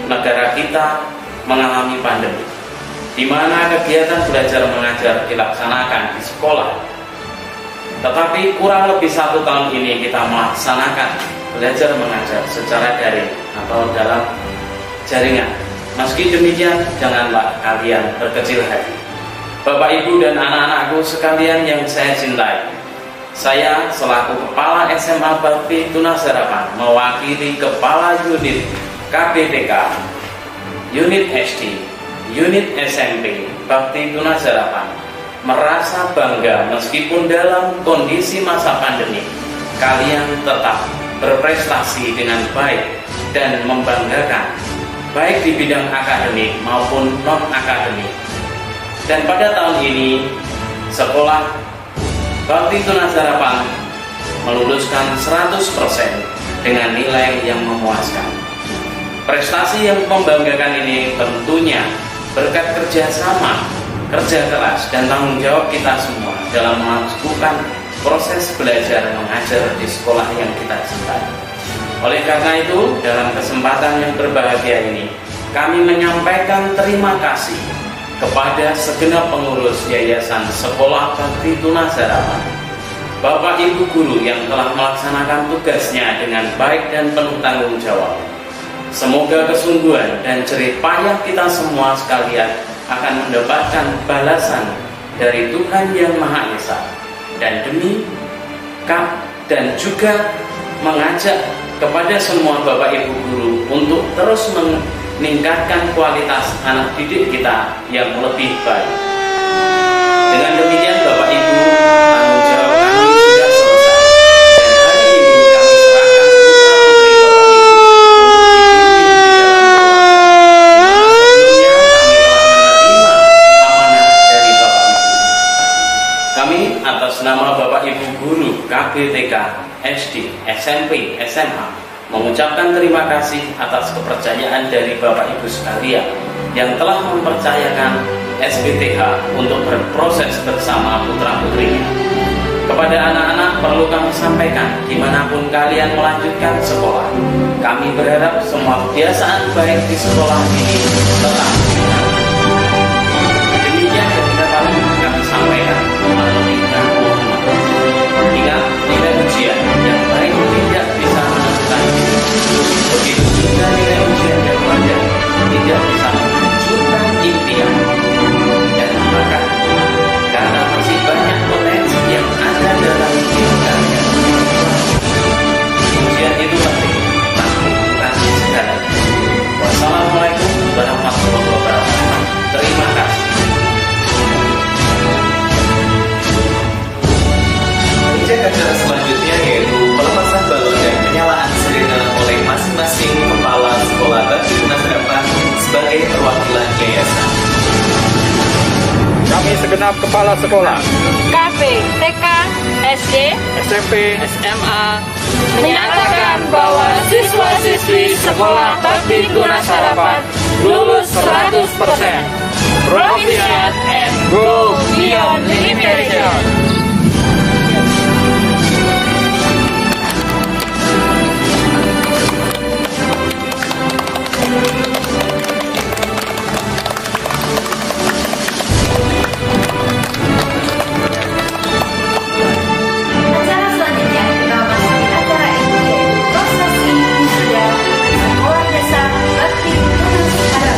Negara kita mengalami pandemi, di mana kegiatan belajar mengajar dilaksanakan di sekolah. Tetapi kurang lebih 1 tahun ini kita melaksanakan belajar mengajar secara daring atau dalam jaringan. Meski demikian, janganlah kalian berkecil hati. Bapak, Ibu, dan anak-anakku sekalian yang saya cintai, Saya selaku Kepala SMA Bakti Tunas Harapan mewakili Kepala Unit KBTK, Unit SD, Unit SMP Bakti Tunas Harapan merasa bangga meskipun dalam kondisi masa pandemi kalian tetap berprestasi dengan baik dan membanggakan, baik di bidang akademik maupun non-akademik. Dan pada tahun ini, Sekolah Bakti Tunas Harapan meluluskan 100% dengan nilai yang memuaskan. Prestasi yang membanggakan ini tentunya berkat kerjasama, kerja keras, dan tanggung jawab kita semua dalam melakukan proses belajar mengajar di sekolah yang kita cintai. Oleh karena itu, dalam kesempatan yang berbahagia ini, kami menyampaikan terima kasih kepada segenap pengurus Yayasan Sekolah Bakti Tunas Harapan, Bapak Ibu guru yang telah melaksanakan tugasnya dengan baik dan penuh tanggung jawab. Semoga kesungguhan dan jerih payah kita semua sekalian akan mendapatkan balasan dari Tuhan Yang Maha Esa. Dan juga mengajak kepada semua Bapak Ibu guru untuk terus meningkatkan kualitas anak didik kita yang lebih baik. Dengan demikian Bapak Ibu, tanggung jawab kami sudah selesai. Dan hari ini kami serahkan putra-putri Bapak Ibu untuk dipimpin di dalam doa. Kami atas nama Bapak Ibu guru KBTK, SD, SMP, SMA mengucapkan terima kasih atas kepercayaan dari Bapak Ibu sekalian yang telah mempercayakan SBTH untuk berproses bersama putra-putrinya. Kepada anak-anak perlu kami sampaikan, dimanapun kalian melanjutkan sekolah, kami berharap semua kebiasaan baik di sekolah ini tetap dijaga. Demikian yang dapat kami sampaikan melalui dakwah. Ingat, nilai ujian yang baik tidak bisa menentukan diri. Begitu juga nilai ujian yang rendah tidak bisa menghancurkan impian dan bakat, karena masih banyak potensi yang ada dalam diri kalian. Ujian itu penting, tapi bukan segalanya. Wassalamualaikum warahmatullahi wabarakatuh. Terima kasih. Ajak acara selanjutnya yaitu pelepasan balon dan penyalaan sirine oleh masing-masing kepala sekolah Bakti Tunas Harapan sebagai perwakilan yayasan. Kami segenap kepala sekolah KB, TK, SD, SMP, SMA menyatakan bahwa siswa-siswi sekolah Bakti Tunas Harapan lulus 100%. Proficient and go beyond limitation. Acara selanjutnya kita memasuki acara ini, yaitu prosesi wisuda Sekolah Dasar Bakti Tunas Harapan.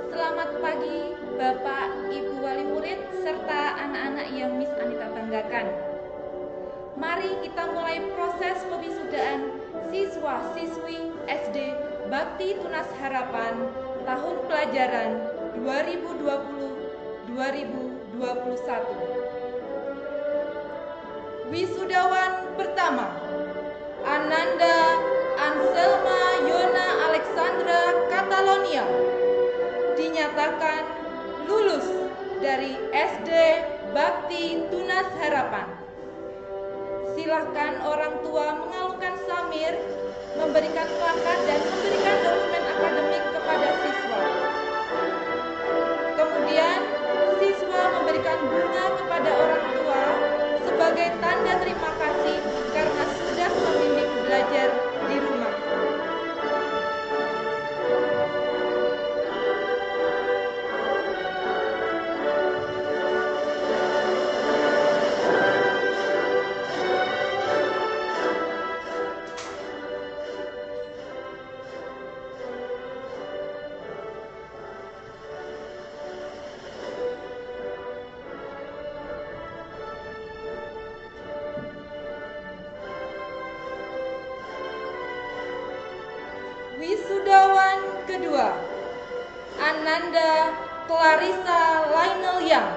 Selamat pagi Bapak, Ibu Wali Murid, serta anak-anak yang Miss Anita banggakan. Mari kita mulai proses pewisudaan siswa-siswi SD Bakti Tunas Harapan tahun pelajaran 2020-2021. Wisudawan pertama, Ananda Anselma Yona Alexandra Catalonia, dinyatakan lulus dari SD Bakti Tunas Harapan. Silahkan orang tua mengalungkan samir, memberikan plakat dan memberikan dokumen akademik kepada siswa. Kemudian siswa memberikan bunga kepada orang tua sebagai tanda terima Ananda Clarissa Lionel Young.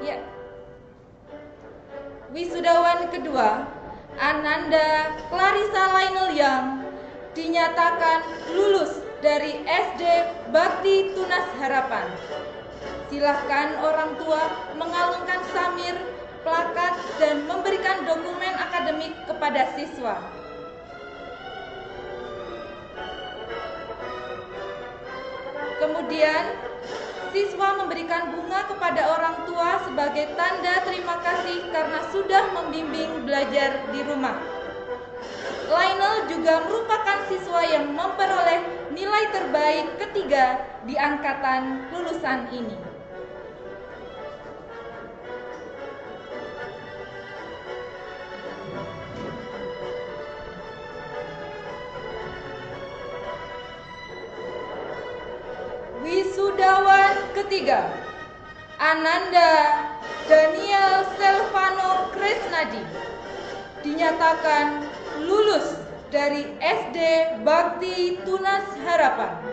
Ya. Wisudawan kedua, Ananda Clarissa Lionel Young, dinyatakan lulus dari SD Bakti Tunas Harapan. Silahkan orang tua mengalungkan samir, plakat, dan memberikan dokumen akademik kepada siswa. Kemudian, siswa memberikan bunga kepada orang tua sebagai tanda terima kasih karena sudah membimbing belajar di rumah. Lionel juga merupakan siswa yang memperoleh nilai terbaik ketiga di angkatan lulusan ini. Wisudawan ketiga, Ananda Daniel Selvano Kresnadi, dinyatakan lulus dari SD Bakti Tunas Harapan.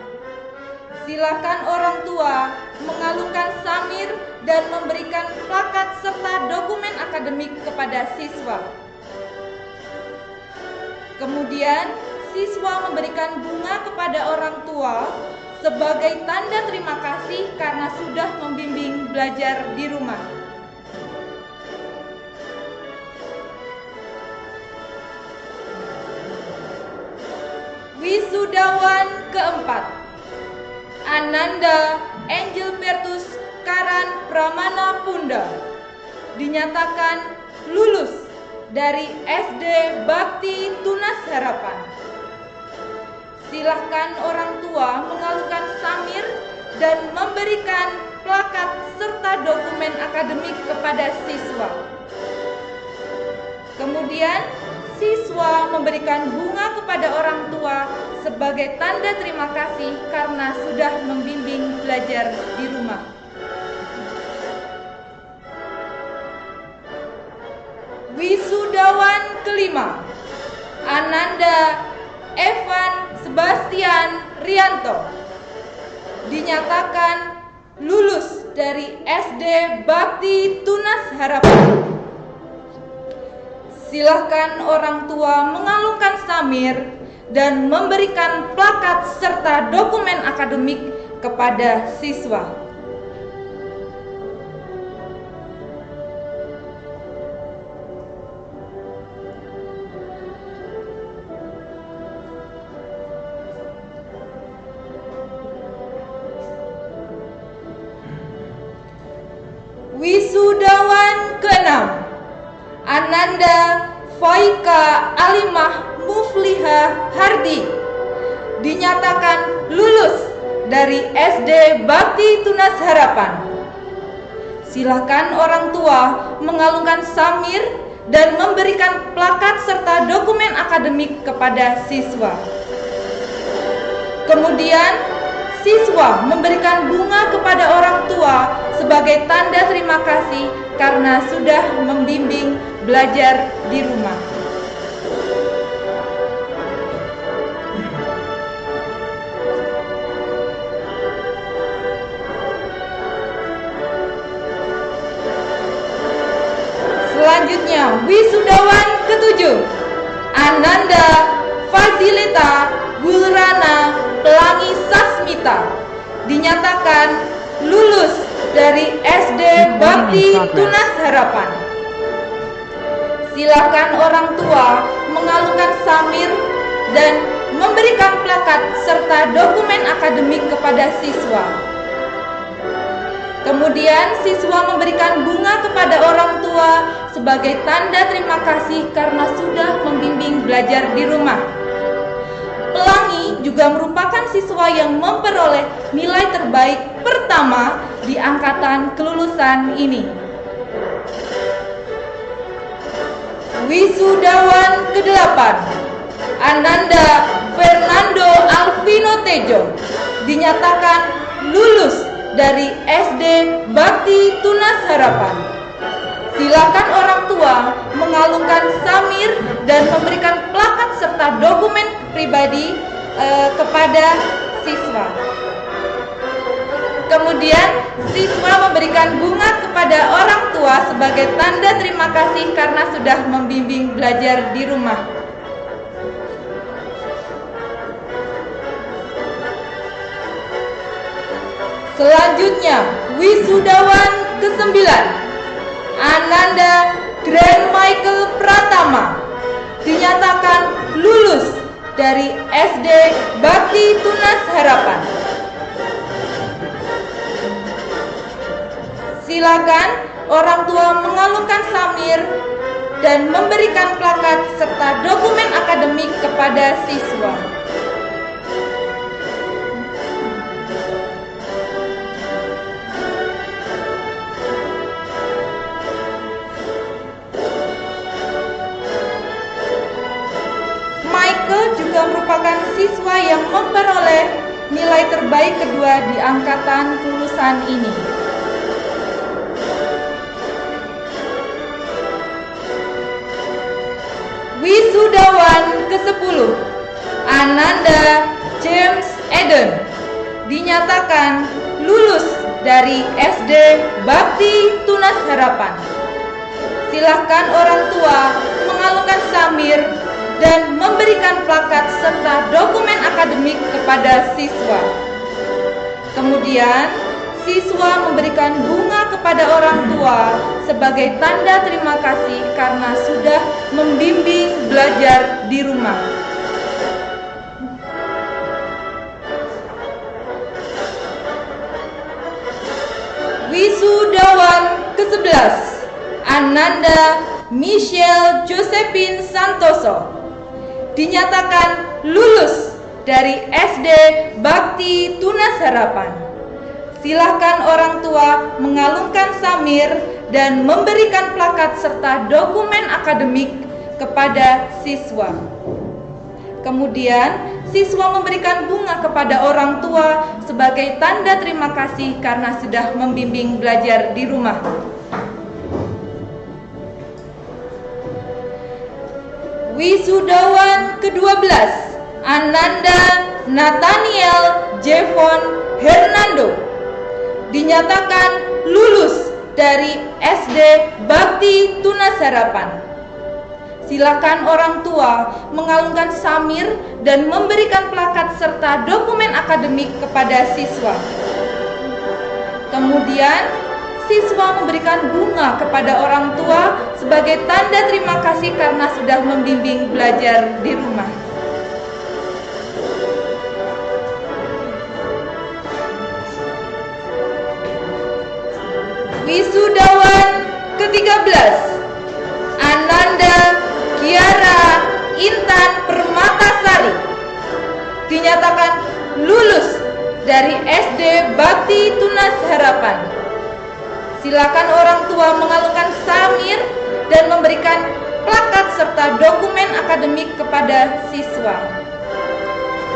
Silakan orang tua mengalungkan samir dan memberikan plakat serta dokumen akademik kepada siswa. Kemudian, siswa memberikan bunga kepada orang tua sebagai tanda terima kasih karena sudah membimbing belajar di rumah. Wisudawan keempat, Ananda Angel Pertus Karan Pramana Punda, dinyatakan lulus dari SD Bakti Tunas Harapan. Silahkan orang tua mengalungkan samir dan memberikan plakat serta dokumen akademik kepada siswa. Kemudian, siswa memberikan bunga kepada orang tua sebagai tanda terima kasih karena sudah membimbing belajar di rumah. Wisudawan kelima, Ananda Evan Sebastian Rianto, dinyatakan lulus dari SD Bakti Tunas Harapan. Silahkan orang tua mengalungkan samir dan memberikan plakat serta dokumen akademik kepada siswa. Wisudawan ke-6, Ananda Faika Alimah Mufliha Hardi, dinyatakan lulus dari SD Bakti Tunas Harapan. Silahkan orang tua mengalungkan samir dan memberikan plakat serta dokumen akademik kepada siswa. Kemudian, siswa memberikan bunga kepada orang tua sebagai tanda terima kasih karena sudah membimbing belajar di rumah. Selanjutnya, wisudawan ke-7, Ananda Fazilita Gulrana Pelangi Sasmita, dinyatakan lulus dari SD Bakti Tunas Harapan. Silakan orang tua mengalungkan samir dan memberikan plakat serta dokumen akademik kepada siswa. Kemudian siswa memberikan bunga kepada orang tua sebagai tanda terima kasih karena sudah membimbing belajar di rumah. Pelangi juga merupakan siswa yang memperoleh nilai terbaik pertama di angkatan kelulusan ini. Wisudawan ke-8, Ananda Fernando Alvino Tejo, dinyatakan lulus dari SD Bakti Tunas Harapan. Silakan orang tua mengalungkan dan memberikan plakat serta dokumen pribadi kepada siswa. Kemudian siswa memberikan bunga kepada orang tua sebagai tanda terima kasih karena sudah membimbing belajar di rumah. Selanjutnya, wisudawan ke-9, Ananda Grand Michael Pratama, dinyatakan lulus dari SD Bakti Tunas Harapan. Silakan orang tua mengalungkan samir dan memberikan plakat serta dokumen akademik kepada siswa. Michael juga merupakan siswa yang memperoleh nilai terbaik kedua di angkatan lulusan ini. Wisudawan ke-10, Ananda James Eden, dinyatakan lulus dari SD Bakti Tunas Harapan. Silakan orang tua mengalungkan samir dan memberikan plakat serta dokumen akademik kepada siswa. Kemudian, siswa memberikan bunga kepada orang tua sebagai tanda terima kasih karena sudah membimbing belajar di rumah. Wisudawan ke-11, Ananda Michelle Josephine Santoso, dinyatakan lulus dari SD Bakti Tunas Harapan. Silahkan orang tua mengalungkan samir dan memberikan plakat serta dokumen akademik kepada siswa. Kemudian, siswa memberikan bunga kepada orang tua sebagai tanda terima kasih karena sudah membimbing belajar di rumah. Wisudawan ke-12, Ananda Nathaniel Jevon Hernando, dinyatakan lulus dari SD Bakti Tunas Harapan. Silakan orang tua mengalungkan samir dan memberikan plakat serta dokumen akademik kepada siswa. Kemudian, siswa memberikan bunga kepada orang tua sebagai tanda terima kasih karena sudah membimbing belajar di rumah. Wisudawan ke-13, Ananda Kiara Intan Permatasari, dinyatakan lulus dari SD Bakti Tunas Harapan. Silakan orang tua mengalungkan samir dan memberikan plakat serta dokumen akademik kepada siswa.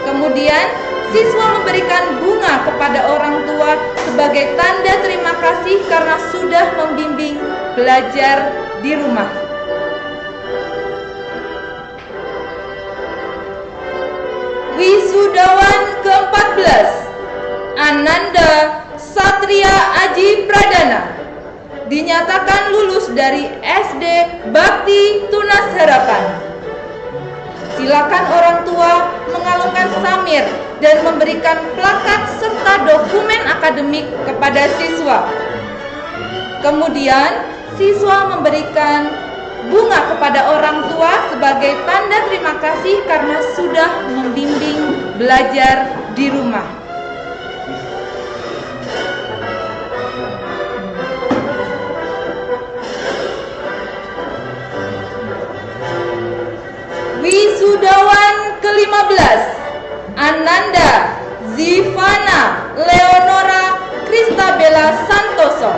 Kemudian, siswa memberikan bunga kepada orang tua sebagai tanda terima kasih karena sudah membimbing belajar di rumah. Wisudawan ke-14, Ananda Satria Aji Pradana, dinyatakan lulus dari SD Bakti Tunas Harapan. Silakan orang tua mengalungkan samir dan memberikan plakat serta dokumen akademik kepada siswa. Kemudian, siswa memberikan bunga kepada orang tua sebagai tanda terima kasih karena sudah membimbing belajar di rumah. Wisudawan ke-15, Ananda Zivana Leonora Kristabella Santoso,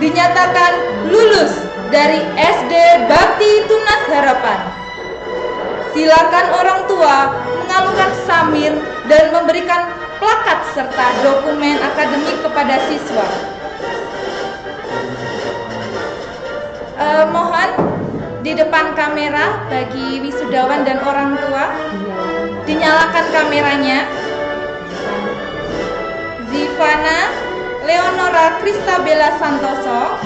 dinyatakan lulus dari SD Bakti Tunas Harapan. Silakan orang tua mengalungkan samir dan memberikan plakat serta dokumen akademik kepada siswa. Mohon di depan kamera bagi wisudawan dan orang tua. Dinyalakan kameranya. Zivana Leonora Kristabella Santoso.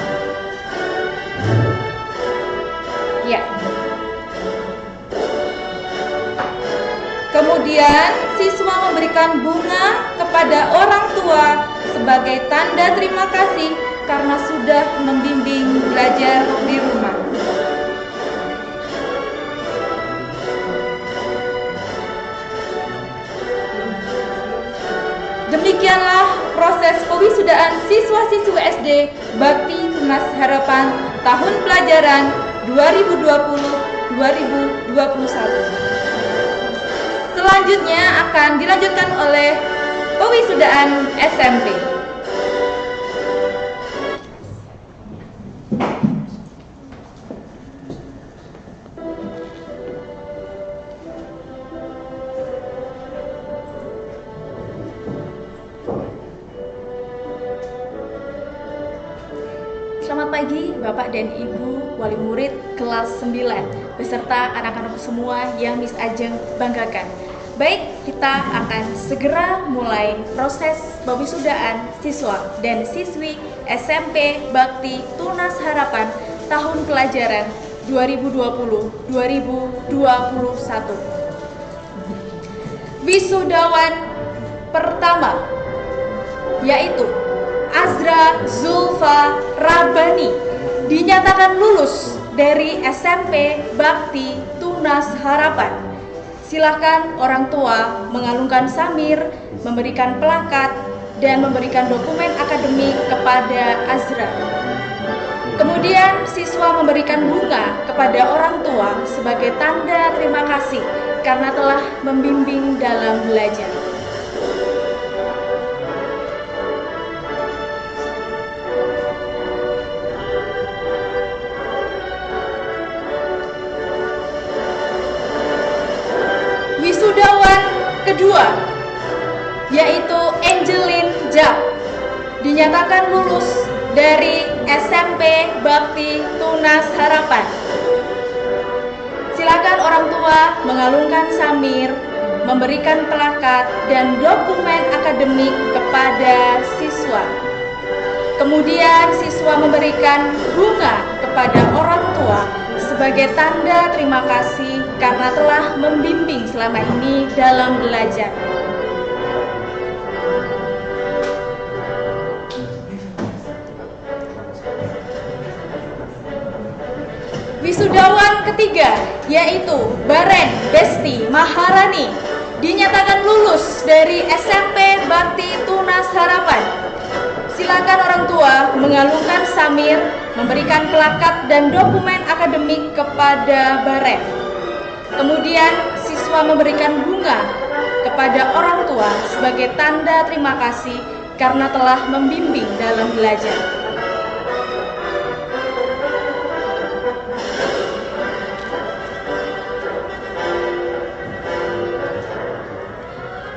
Ya. Kemudian siswa memberikan bunga kepada orang tua sebagai tanda terima kasih karena sudah membimbing belajar di rumah. Demikianlah proses pewisudahan siswa-siswi SD Bakti Tunas Harapan tahun pelajaran 2020-2021. Selanjutnya akan dilanjutkan oleh pewisudahan SMP. Selamat pagi Bapak dan Ibu wali murid kelas 9 beserta anak-anak semua yang Miss Ajeng banggakan. Baik, kita akan segera mulai proses pewisudahan siswa dan siswi SMP Bakti Tunas Harapan tahun pelajaran 2020-2021. Wisudawan pertama yaitu Azra Zulfa Rabani dinyatakan lulus dari SMP Bakti Tunas Harapan. Silakan orang tua mengalungkan samir, memberikan plakat, dan memberikan dokumen akademik kepada Azra. Kemudian siswa memberikan bunga kepada orang tua sebagai tanda terima kasih karena telah membimbing dalam belajar. Wisudawan kedua yaitu Angelin Jap dinyatakan lulus dari SMP Bakti Tunas Harapan. Silakan orang tua mengalungkan samir, memberikan plakat dan dokumen akademik kepada siswa. Kemudian siswa memberikan bunga kepada orang tua sebagai tanda terima kasih karena telah membimbing selama ini dalam belajar. Wisudawan ketiga yaitu Baren Besti Maharani dinyatakan lulus dari SMP Bakti Tunas Harapan. Silakan orang tua mengalungkan samir, memberikan plakat dan dokumen akademik kepada Baren. Kemudian siswa memberikan bunga kepada orang tua sebagai tanda terima kasih karena telah membimbing dalam belajar.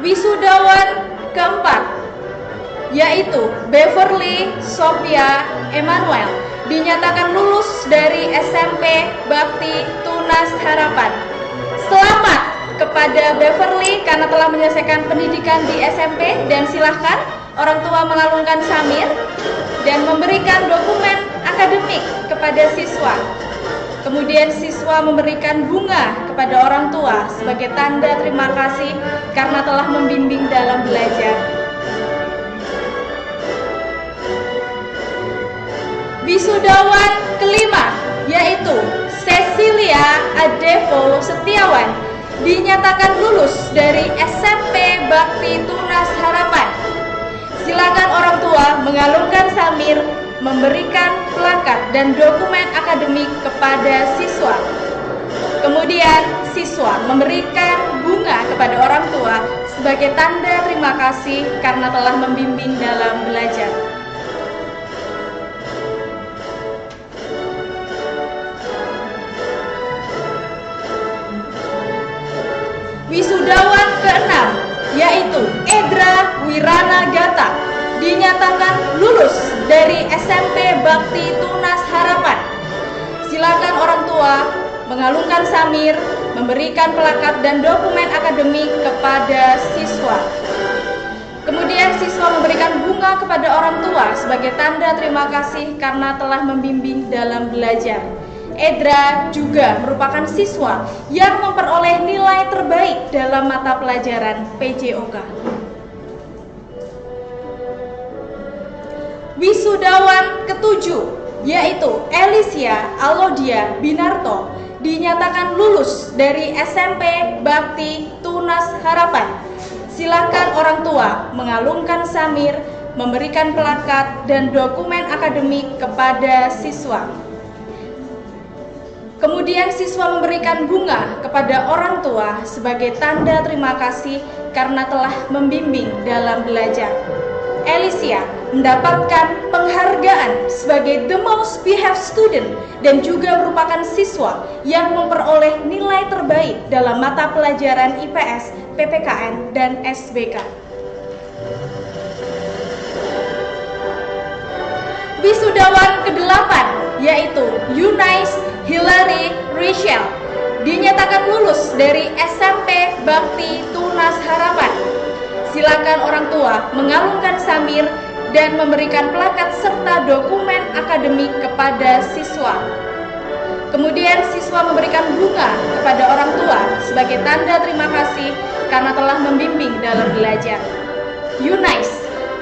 Wisudawan keempat yaitu Beverly Sophia Emmanuel dinyatakan lulus dari SMP Bakti Tunas Harapan. Selamat kepada Beverly karena telah menyelesaikan pendidikan di SMP dan silahkan orang tua mengalungkan samir dan memberikan dokumen akademik kepada siswa. Kemudian siswa memberikan bunga kepada orang tua sebagai tanda terima kasih karena telah membimbing dalam belajar. Wisudawan kelima yaitu Cecilia Adevo Setiawan dinyatakan lulus dari SMP Bakti Tunas Harapan. Silakan orang tua mengalungkan samir, memberikan plakat dan dokumen akademik kepada siswa. Kemudian siswa memberikan bunga kepada orang tua sebagai tanda terima kasih karena telah membimbing dalam belajar. Wisudawan keenam yaitu Edra Wirana Gata dinyatakan lulus dari SMP Bakti Tunas Harapan. Silakan orang tua mengalungkan samir, memberikan plakat dan dokumen akademik kepada siswa. Kemudian siswa memberikan bunga kepada orang tua sebagai tanda terima kasih karena telah membimbing dalam belajar. Edra juga merupakan siswa yang memperoleh nilai terbaik dalam mata pelajaran PJOK. Wisudawan ketujuh, yaitu Elisia Alodia Binarto, dinyatakan lulus dari SMP Bakti Tunas Harapan. Silakan orang tua mengalungkan samir, memberikan plakat dan dokumen akademik kepada siswa. Kemudian siswa memberikan bunga kepada orang tua sebagai tanda terima kasih karena telah membimbing dalam belajar. Elisia mendapatkan penghargaan sebagai the most behaved student dan juga merupakan siswa yang memperoleh nilai terbaik dalam mata pelajaran IPS, PPKN, dan SBK. Wisudawan ke-8 yaitu Yunais Hilary Rachel, dinyatakan lulus dari SMP Bakti Tunas Harapan. Silakan orang tua mengalungkan samir dan memberikan plakat serta dokumen akademik kepada siswa. Kemudian siswa memberikan bunga kepada orang tua sebagai tanda terima kasih karena telah membimbing dalam belajar. Yunais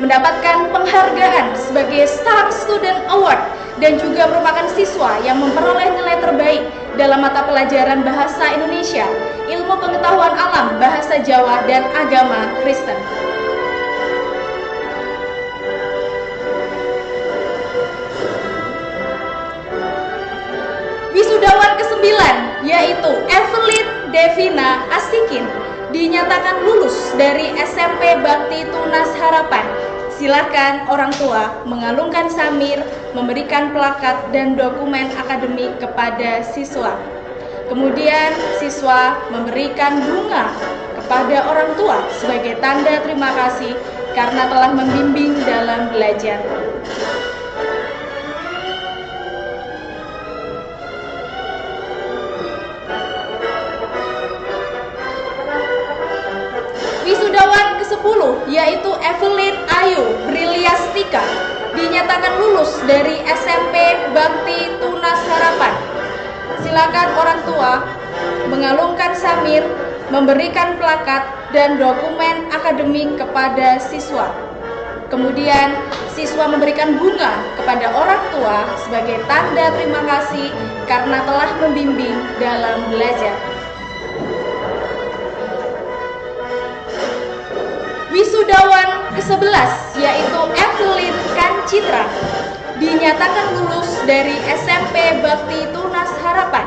mendapatkan penghargaan sebagai Star Student Award dan juga merupakan siswa yang memperoleh nilai terbaik dalam mata pelajaran Bahasa Indonesia, Ilmu Pengetahuan Alam, Bahasa Jawa, dan Agama Kristen. Wisudawan ke-9 yaitu Evelyn Devina Asikin, dinyatakan lulus dari SMP Bakti Tunas Harapan. Silakan orang tua mengalungkan samir, memberikan plakat dan dokumen akademik kepada siswa. Kemudian siswa memberikan bunga kepada orang tua sebagai tanda terima kasih karena telah membimbing dalam belajar. Wisudawan ke-10 yaitu Evelyn Ayu Briliastika, dinyatakan lulus dari SMP Bakti Tunas Harapan. Silakan orang tua mengalungkan samir, memberikan plakat dan dokumen akademik kepada siswa. Kemudian siswa memberikan bunga kepada orang tua sebagai tanda terima kasih karena telah membimbing dalam belajar. Wisudawan ke-11 yaitu Evelyn Kancitra, dinyatakan lulus dari SMP Bakti Tunas Harapan.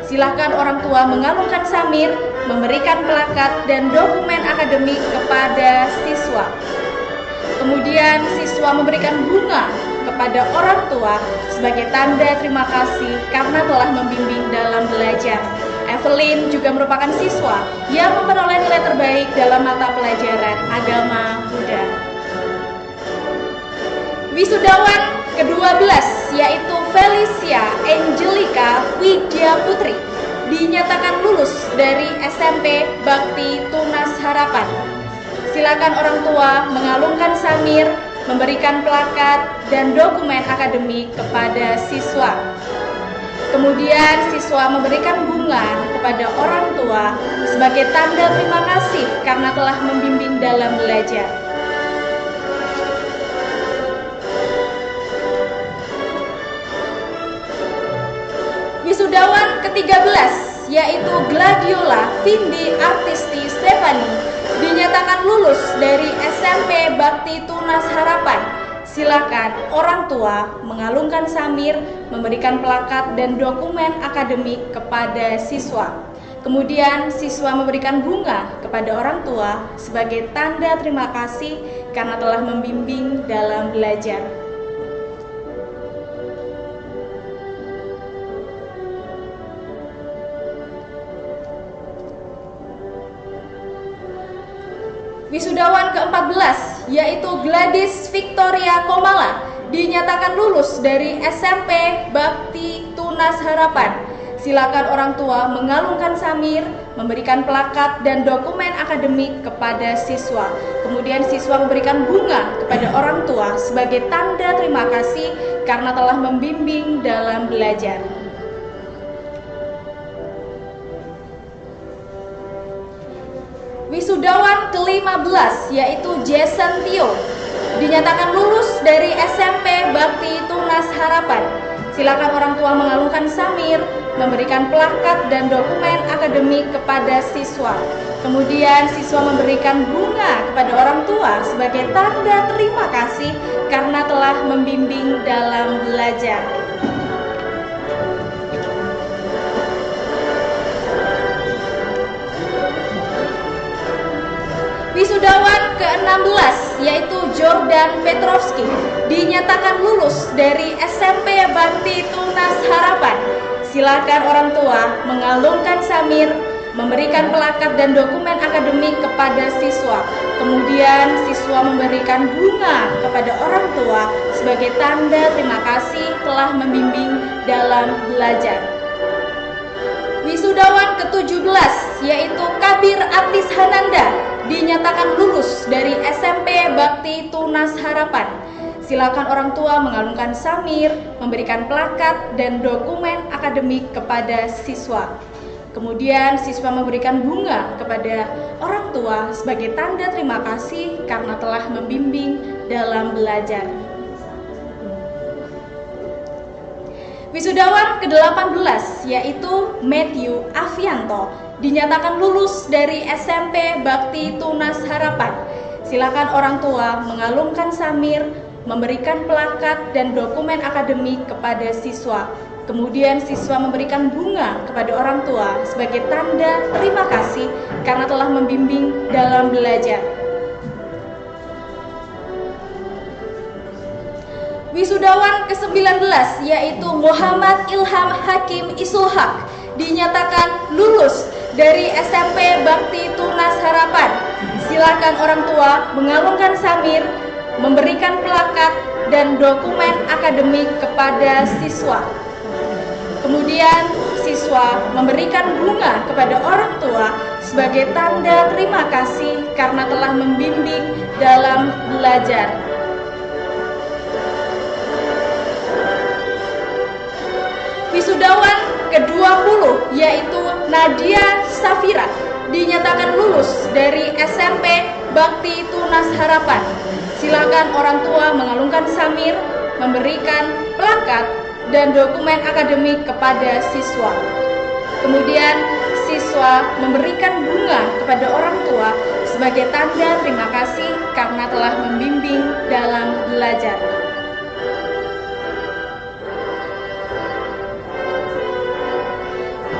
Silakan orang tua mengalungkan samir, memberikan plakat dan dokumen akademik kepada siswa. Kemudian siswa memberikan bunga kepada orang tua sebagai tanda terima kasih karena telah membimbing dalam belajar. Evelyn juga merupakan siswa yang memperoleh nilai terbaik dalam mata pelajaran Agama Buddha. Wisudawan ke-12 yaitu Felicia Angelica Widya Putri, dinyatakan lulus dari SMP Bakti Tunas Harapan. Silakan orang tua mengalungkan samir, memberikan plakat dan dokumen akademik kepada siswa. Kemudian siswa memberikan bunga kepada orang tua sebagai tanda terima kasih karena telah membimbing dalam belajar. Wisudawan ke-13 yaitu Gladiola Vindi Artisti Stefani, dinyatakan lulus dari SMP Bakti Tunas Harapan. Silakan orang tua mengalungkan samir, memberikan plakat dan dokumen akademik kepada siswa. Kemudian siswa memberikan bunga kepada orang tua sebagai tanda terima kasih karena telah membimbing dalam belajar. Wisudawan ke-14 yaitu Gladys Victoria Komala, dinyatakan lulus dari SMP Bakti Tunas Harapan. Silakan orang tua mengalungkan samir, memberikan plakat dan dokumen akademik kepada siswa. Kemudian siswa memberikan bunga kepada orang tua sebagai tanda terima kasih karena telah membimbing dalam belajar. Wisudawan ke-15 yaitu Jason Tio dinyatakan lulus dari SMP Bakti Tunas Harapan. Silakan orang tua mengalungkan samir, memberikan plakat dan dokumen akademik kepada siswa. Kemudian siswa memberikan bunga kepada orang tua sebagai tanda terima kasih karena telah membimbing dalam belajar. Wisudawan ke-16 yaitu Jordan Petrovski dinyatakan lulus dari SMP Bakti Tunas Harapan. Silakan orang tua mengalungkan samir, memberikan plakat dan dokumen akademik kepada siswa. Kemudian siswa memberikan bunga kepada orang tua sebagai tanda terima kasih telah membimbing dalam belajar. Wisudawan ke-17 yaitu Kabir Atis Hananda dinyatakan lulus dari SMP Bakti Tunas Harapan. Silakan orang tua mengalungkan samir, memberikan plakat dan dokumen akademik kepada siswa. Kemudian siswa memberikan bunga kepada orang tua sebagai tanda terima kasih karena telah membimbing dalam belajar. Wisudawan ke-18 yaitu Matthew Avianto dinyatakan lulus dari SMP Bakti Tunas Harapan. Silakan orang tua mengalungkan samir, memberikan plakat dan dokumen akademik kepada siswa. Kemudian siswa memberikan bunga kepada orang tua sebagai tanda terima kasih karena telah membimbing dalam belajar. Wisudawan ke-19 yaitu Muhammad Ilham Hakim Isulhaq dinyatakan lulus dari SMP Bakti Tunas Harapan. Silakan orang tua mengalungkan samir, memberikan plakat dan dokumen akademik kepada siswa. Kemudian siswa memberikan bunga kepada orang tua sebagai tanda terima kasih karena telah membimbing dalam belajar. Wisudawan ke-20 yaitu Nadia Safira dinyatakan lulus dari SMP Bakti Tunas Harapan. Silakan orang tua mengalungkan samir, memberikan plakat dan dokumen akademik kepada siswa. Kemudian siswa memberikan bunga kepada orang tua sebagai tanda terima kasih karena telah membimbing dalam belajar.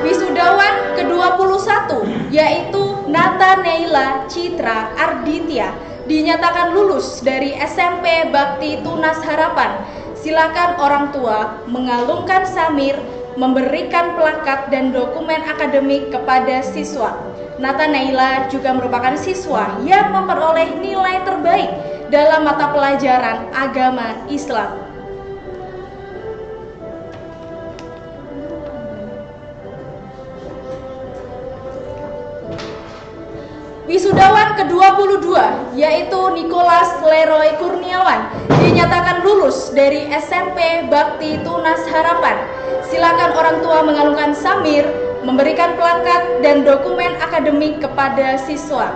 Wisudawan ke-21 yaitu Nathanaela Citra Arditya dinyatakan lulus dari SMP Bakti Tunas Harapan. Silakan orang tua mengalungkan samir, memberikan plakat dan dokumen akademik kepada siswa. Nathanaela juga merupakan siswa yang memperoleh nilai terbaik dalam mata pelajaran agama Islam. Wisudawan ke-22 yaitu Nicholas Leroy Kurniawan dinyatakan lulus dari SMP Bakti Tunas Harapan. Silakan orang tua mengalungkan samir, memberikan plakat dan dokumen akademik kepada siswa.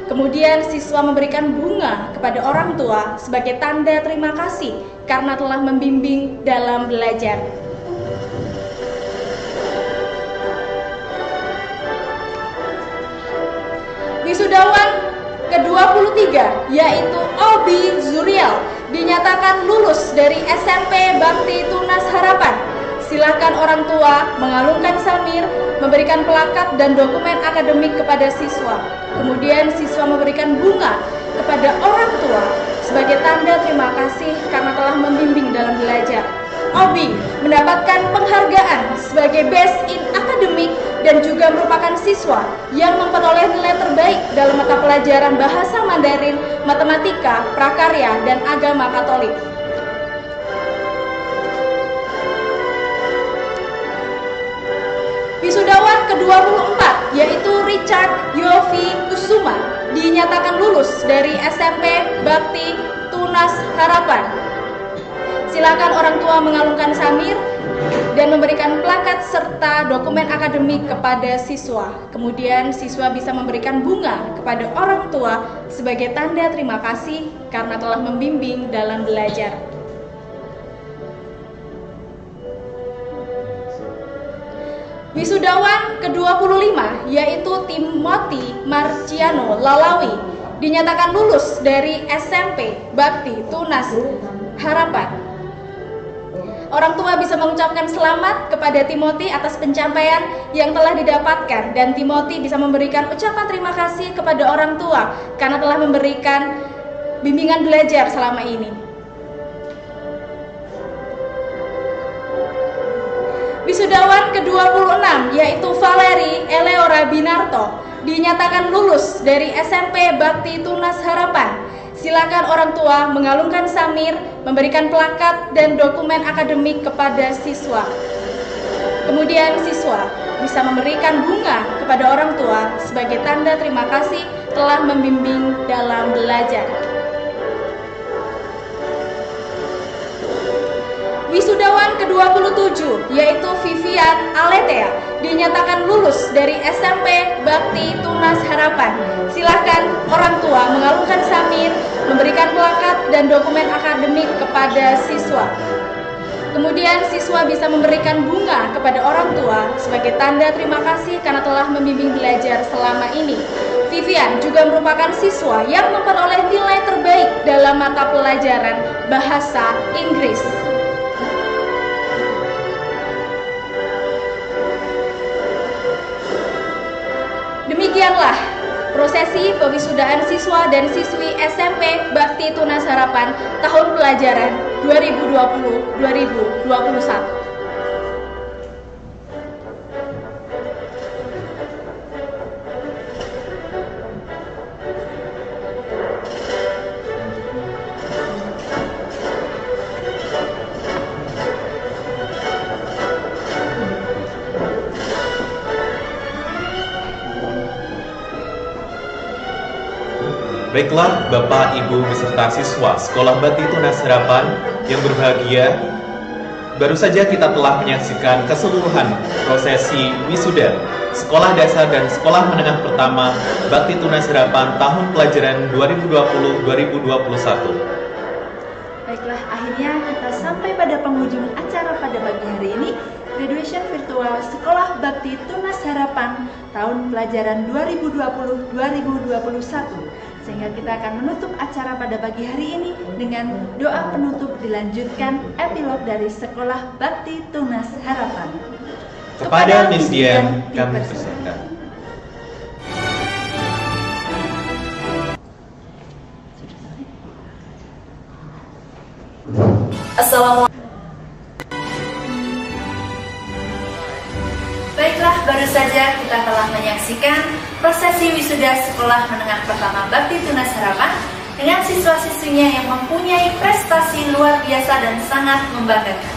Kemudian siswa memberikan bunga kepada orang tua sebagai tanda terima kasih karena telah membimbing dalam belajar. Wisudawan ke-23 yaitu Obi Zuriel dinyatakan lulus dari SMP Bakti Tunas Harapan. Silakan orang tua mengalungkan samir, memberikan plakat dan dokumen akademik kepada siswa. Kemudian siswa memberikan bunga kepada orang tua sebagai tanda terima kasih karena telah membimbing dalam belajar. Obi mendapatkan penghargaan sebagai Best in Academic dan juga merupakan siswa yang memperoleh nilai terbaik dalam mata pelajaran bahasa Mandarin, matematika, prakarya, dan agama Katolik. Wisudawan ke-24 yaitu Richard Yofi Kusuma dinyatakan lulus dari SMP Bakti Tunas Harapan. Silakan orang tua mengalungkan samir dan memberikan plakat serta dokumen akademik kepada siswa. Kemudian siswa bisa memberikan bunga kepada orang tua sebagai tanda terima kasih karena telah membimbing dalam belajar. Wisudawan ke-25 yaitu Timothy Marciano Lalawi dinyatakan lulus dari SMP Bakti Tunas Harapan. Orang tua bisa mengucapkan selamat kepada Timothy atas pencapaian yang telah didapatkan, dan Timothy bisa memberikan ucapan terima kasih kepada orang tua karena telah memberikan bimbingan belajar selama ini. Wisudawan ke-26 yaitu Valeri Eleora Binarto dinyatakan lulus dari SMP Bakti Tunas Harapan. Silakan orang tua mengalungkan samir, memberikan plakat dan dokumen akademik kepada siswa. Kemudian siswa bisa memberikan bunga kepada orang tua sebagai tanda terima kasih telah membimbing dalam belajar. Wisudawan ke-27 yaitu Vivian Aletea dinyatakan lulus dari SMP Bakti Tunas Harapan. Silakan orang tua mengalungkan samir, memberikan plakat dan dokumen akademik kepada siswa. Kemudian siswa bisa memberikan bunga kepada orang tua sebagai tanda terima kasih karena telah membimbing belajar selama ini. Vivian juga merupakan siswa yang memperoleh nilai terbaik dalam mata pelajaran bahasa Inggris. Demikianlah prosesi pewisudaan siswa dan siswi SMP Bakti Tunas Harapan tahun pelajaran 2020-2021. Baiklah Bapak, Ibu, beserta siswa Sekolah Bakti Tunas Harapan yang berbahagia, baru saja kita telah menyaksikan keseluruhan prosesi wisuda Sekolah Dasar dan Sekolah Menengah Pertama Bakti Tunas Harapan tahun pelajaran 2020-2021. Baiklah, akhirnya kita sampai pada penghujung acara pada pagi hari ini, graduation virtual Sekolah Bakti Tunas Harapan tahun pelajaran 2020-2021. Sehingga kita akan menutup acara pada pagi hari ini dengan doa penutup dilanjutkan epilog dari Sekolah Bakti Tunas Harapan. Kepada Miss Dian, kami persilakan. Assalamualaikum. Baiklah, baru saja kita telah menyaksikan prosesi wisuda Sekolah Menengah Pertama Bakti Tunas Harapan dengan siswa-siswinya yang mempunyai prestasi luar biasa dan sangat membanggakan.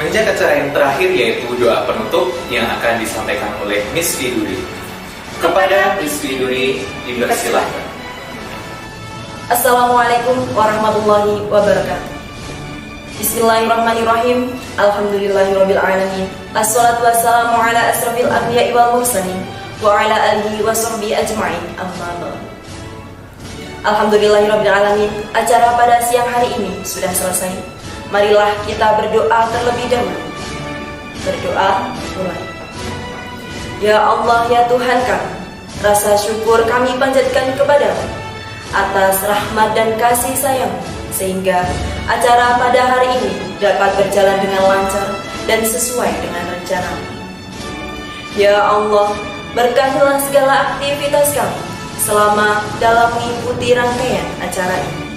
Menginjak acara yang terakhir yaitu doa penutup yang akan disampaikan oleh Miss Widuri. Kepada Miss Widuri, dipersilakan. Assalamualaikum warahmatullahi wabarakatuh. Bismillahirrahmanirrahim. Alhamdulillahirrabbilalamin. Assalatu wassalamu ala asrafil anbiya'i wal mursalin wa ala alihi wa sahbihi ajma'in. Amma ba'd. Alhamdulillahirrabbilalamin. Acara pada siang hari ini sudah selesai. Marilah kita berdoa terlebih dahulu. Berdoa mulai. Ya Allah, ya Tuhan kami, rasa syukur kami panjatkan kepadamu atas rahmat dan kasih sayang, sehingga acara pada hari ini dapat berjalan dengan lancar dan sesuai dengan rencana. Ya Allah, berkatilah segala aktivitas kami selama dalam mengikuti rangkaian acara ini,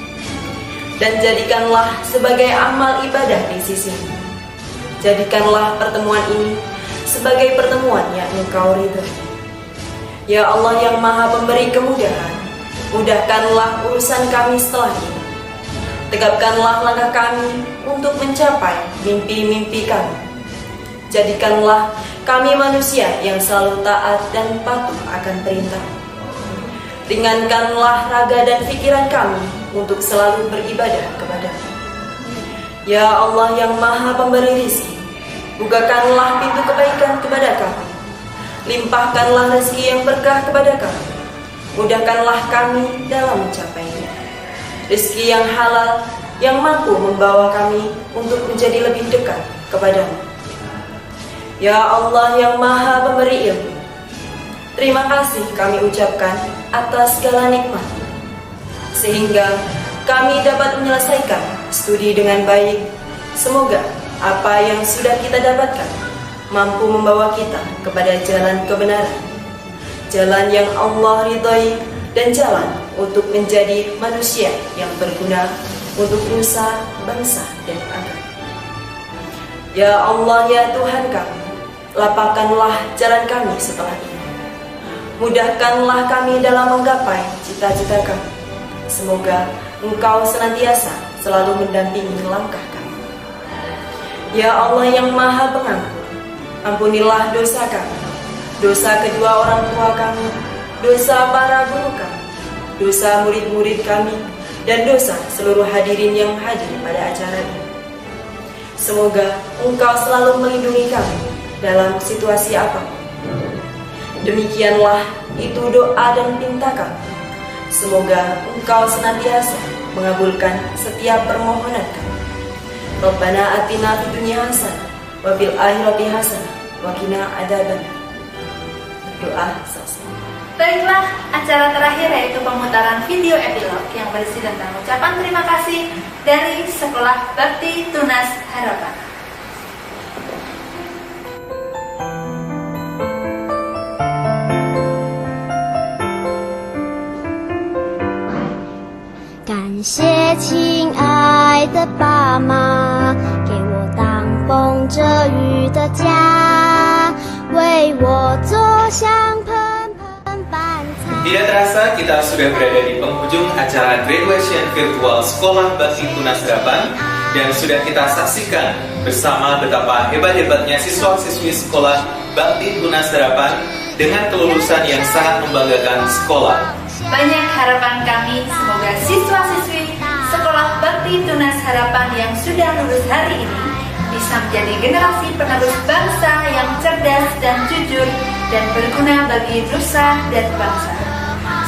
dan jadikanlah sebagai amal ibadah di sisimu. Jadikanlah pertemuan ini sebagai pertemuan yang Engkau ridhai. Ya Allah yang Maha Pemberi kemudahan, mudahkanlah urusan kami setelah ini. Tegapkanlah langkah kami untuk mencapai mimpi-mimpi kami. Jadikanlah kami manusia yang selalu taat dan patuh akan perintah. Ringankanlah raga dan pikiran kami untuk selalu beribadah kepada-Mu. Ya Allah yang Maha Pemberi Rizki, bukakanlah pintu kebaikan kepada kami. Limpahkanlah rezeki yang berkah kepada kami. Mudahkanlah kami dalam mencapainya. Rezeki yang halal yang mampu membawa kami untuk menjadi lebih dekat kepada-Mu. Ya Allah yang Maha Pemberi ilmu, terima kasih kami ucapkan atas segala nikmat, sehingga kami dapat menyelesaikan studi dengan baik. Semoga apa yang sudah kita dapatkan mampu membawa kita kepada jalan kebenaran, jalan yang Allah ridhai, dan jalan untuk menjadi manusia yang berguna untuk nusa, bangsa, dan agama. Ya Allah ya Tuhan kami, lapangkanlah jalan kami setelah ini. Mudahkanlah kami dalam menggapai cita-cita kami. Semoga Engkau senantiasa selalu mendampingi langkah kami. Ya Allah yang Maha Pengampun, ampunilah dosa kami, dosa kedua orang tua kami, dosa para guru kami, dosa murid-murid kami, dan dosa seluruh hadirin yang hadir pada acara ini. Semoga Engkau selalu melindungi kami dalam situasi apapun. Demikianlah itu doa dan pinta kami. Semoga Engkau senantiasa mengabulkan setiap permohonan kami. Rabbana atina fid dunya hasanah wa fil akhirati hasanah wa qina adzabannar. Doa selesai. Baiklah, acara terakhir yaitu pemutaran video epilog yang berisi tentang ucapan terima kasih dari Sekolah Bakti Tunas Harapan.感谢亲爱的爸妈，给我挡风遮雨的家，为我做香喷喷饭菜。 Tidak terasa kita sudah berada di penghujung acara graduation virtual Sekolah Bakti Tunas Harapan, dan sudah kita saksikan bersama betapa hebat-hebatnya siswa-siswi Sekolah Bakti Tunas Harapan dengan kelulusan yang sangat membanggakan sekolah. Banyak harapan kami, semoga siswa-siswi Sekolah Bakti Tunas Harapan yang sudah lulus hari ini bisa menjadi generasi penerus bangsa yang cerdas dan jujur dan berguna bagi nusa dan bangsa.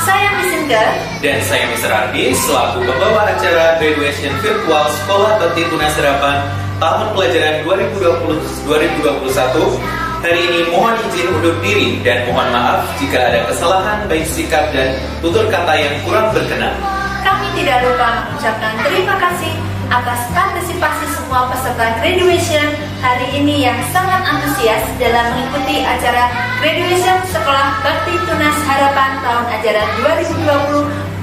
Saya Miss Inga Dan saya Mr. Ardi, selaku pembawa acara graduation virtual Sekolah Bakti Tunas Harapan tahun pelajaran 2020-2021. Hari ini mohon izin undur diri dan mohon maaf jika ada kesalahan baik sikap dan tutur kata yang kurang berkenan. Kami tidak lupa mengucapkan terima kasih atas partisipasi semua peserta graduation hari ini yang sangat antusias dalam mengikuti acara graduation Sekolah Bakti Tunas Harapan tahun ajaran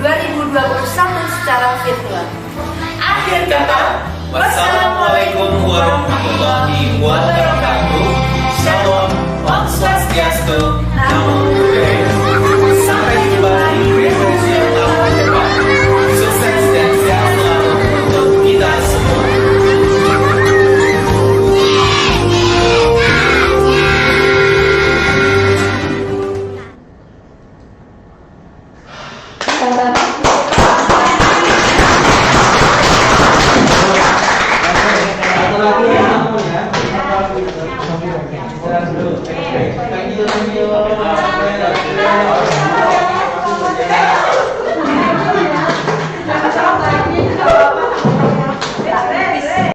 2020-2021 secara virtual. Akhir kata, wassalamualaikum warahmatullahi wabarakatuh. Shalom, Om Swastiastu, Namo Buddhaya. Sampai jumpa di graduation tahun depan. Sukses dan sehat selalu untuk kita semua.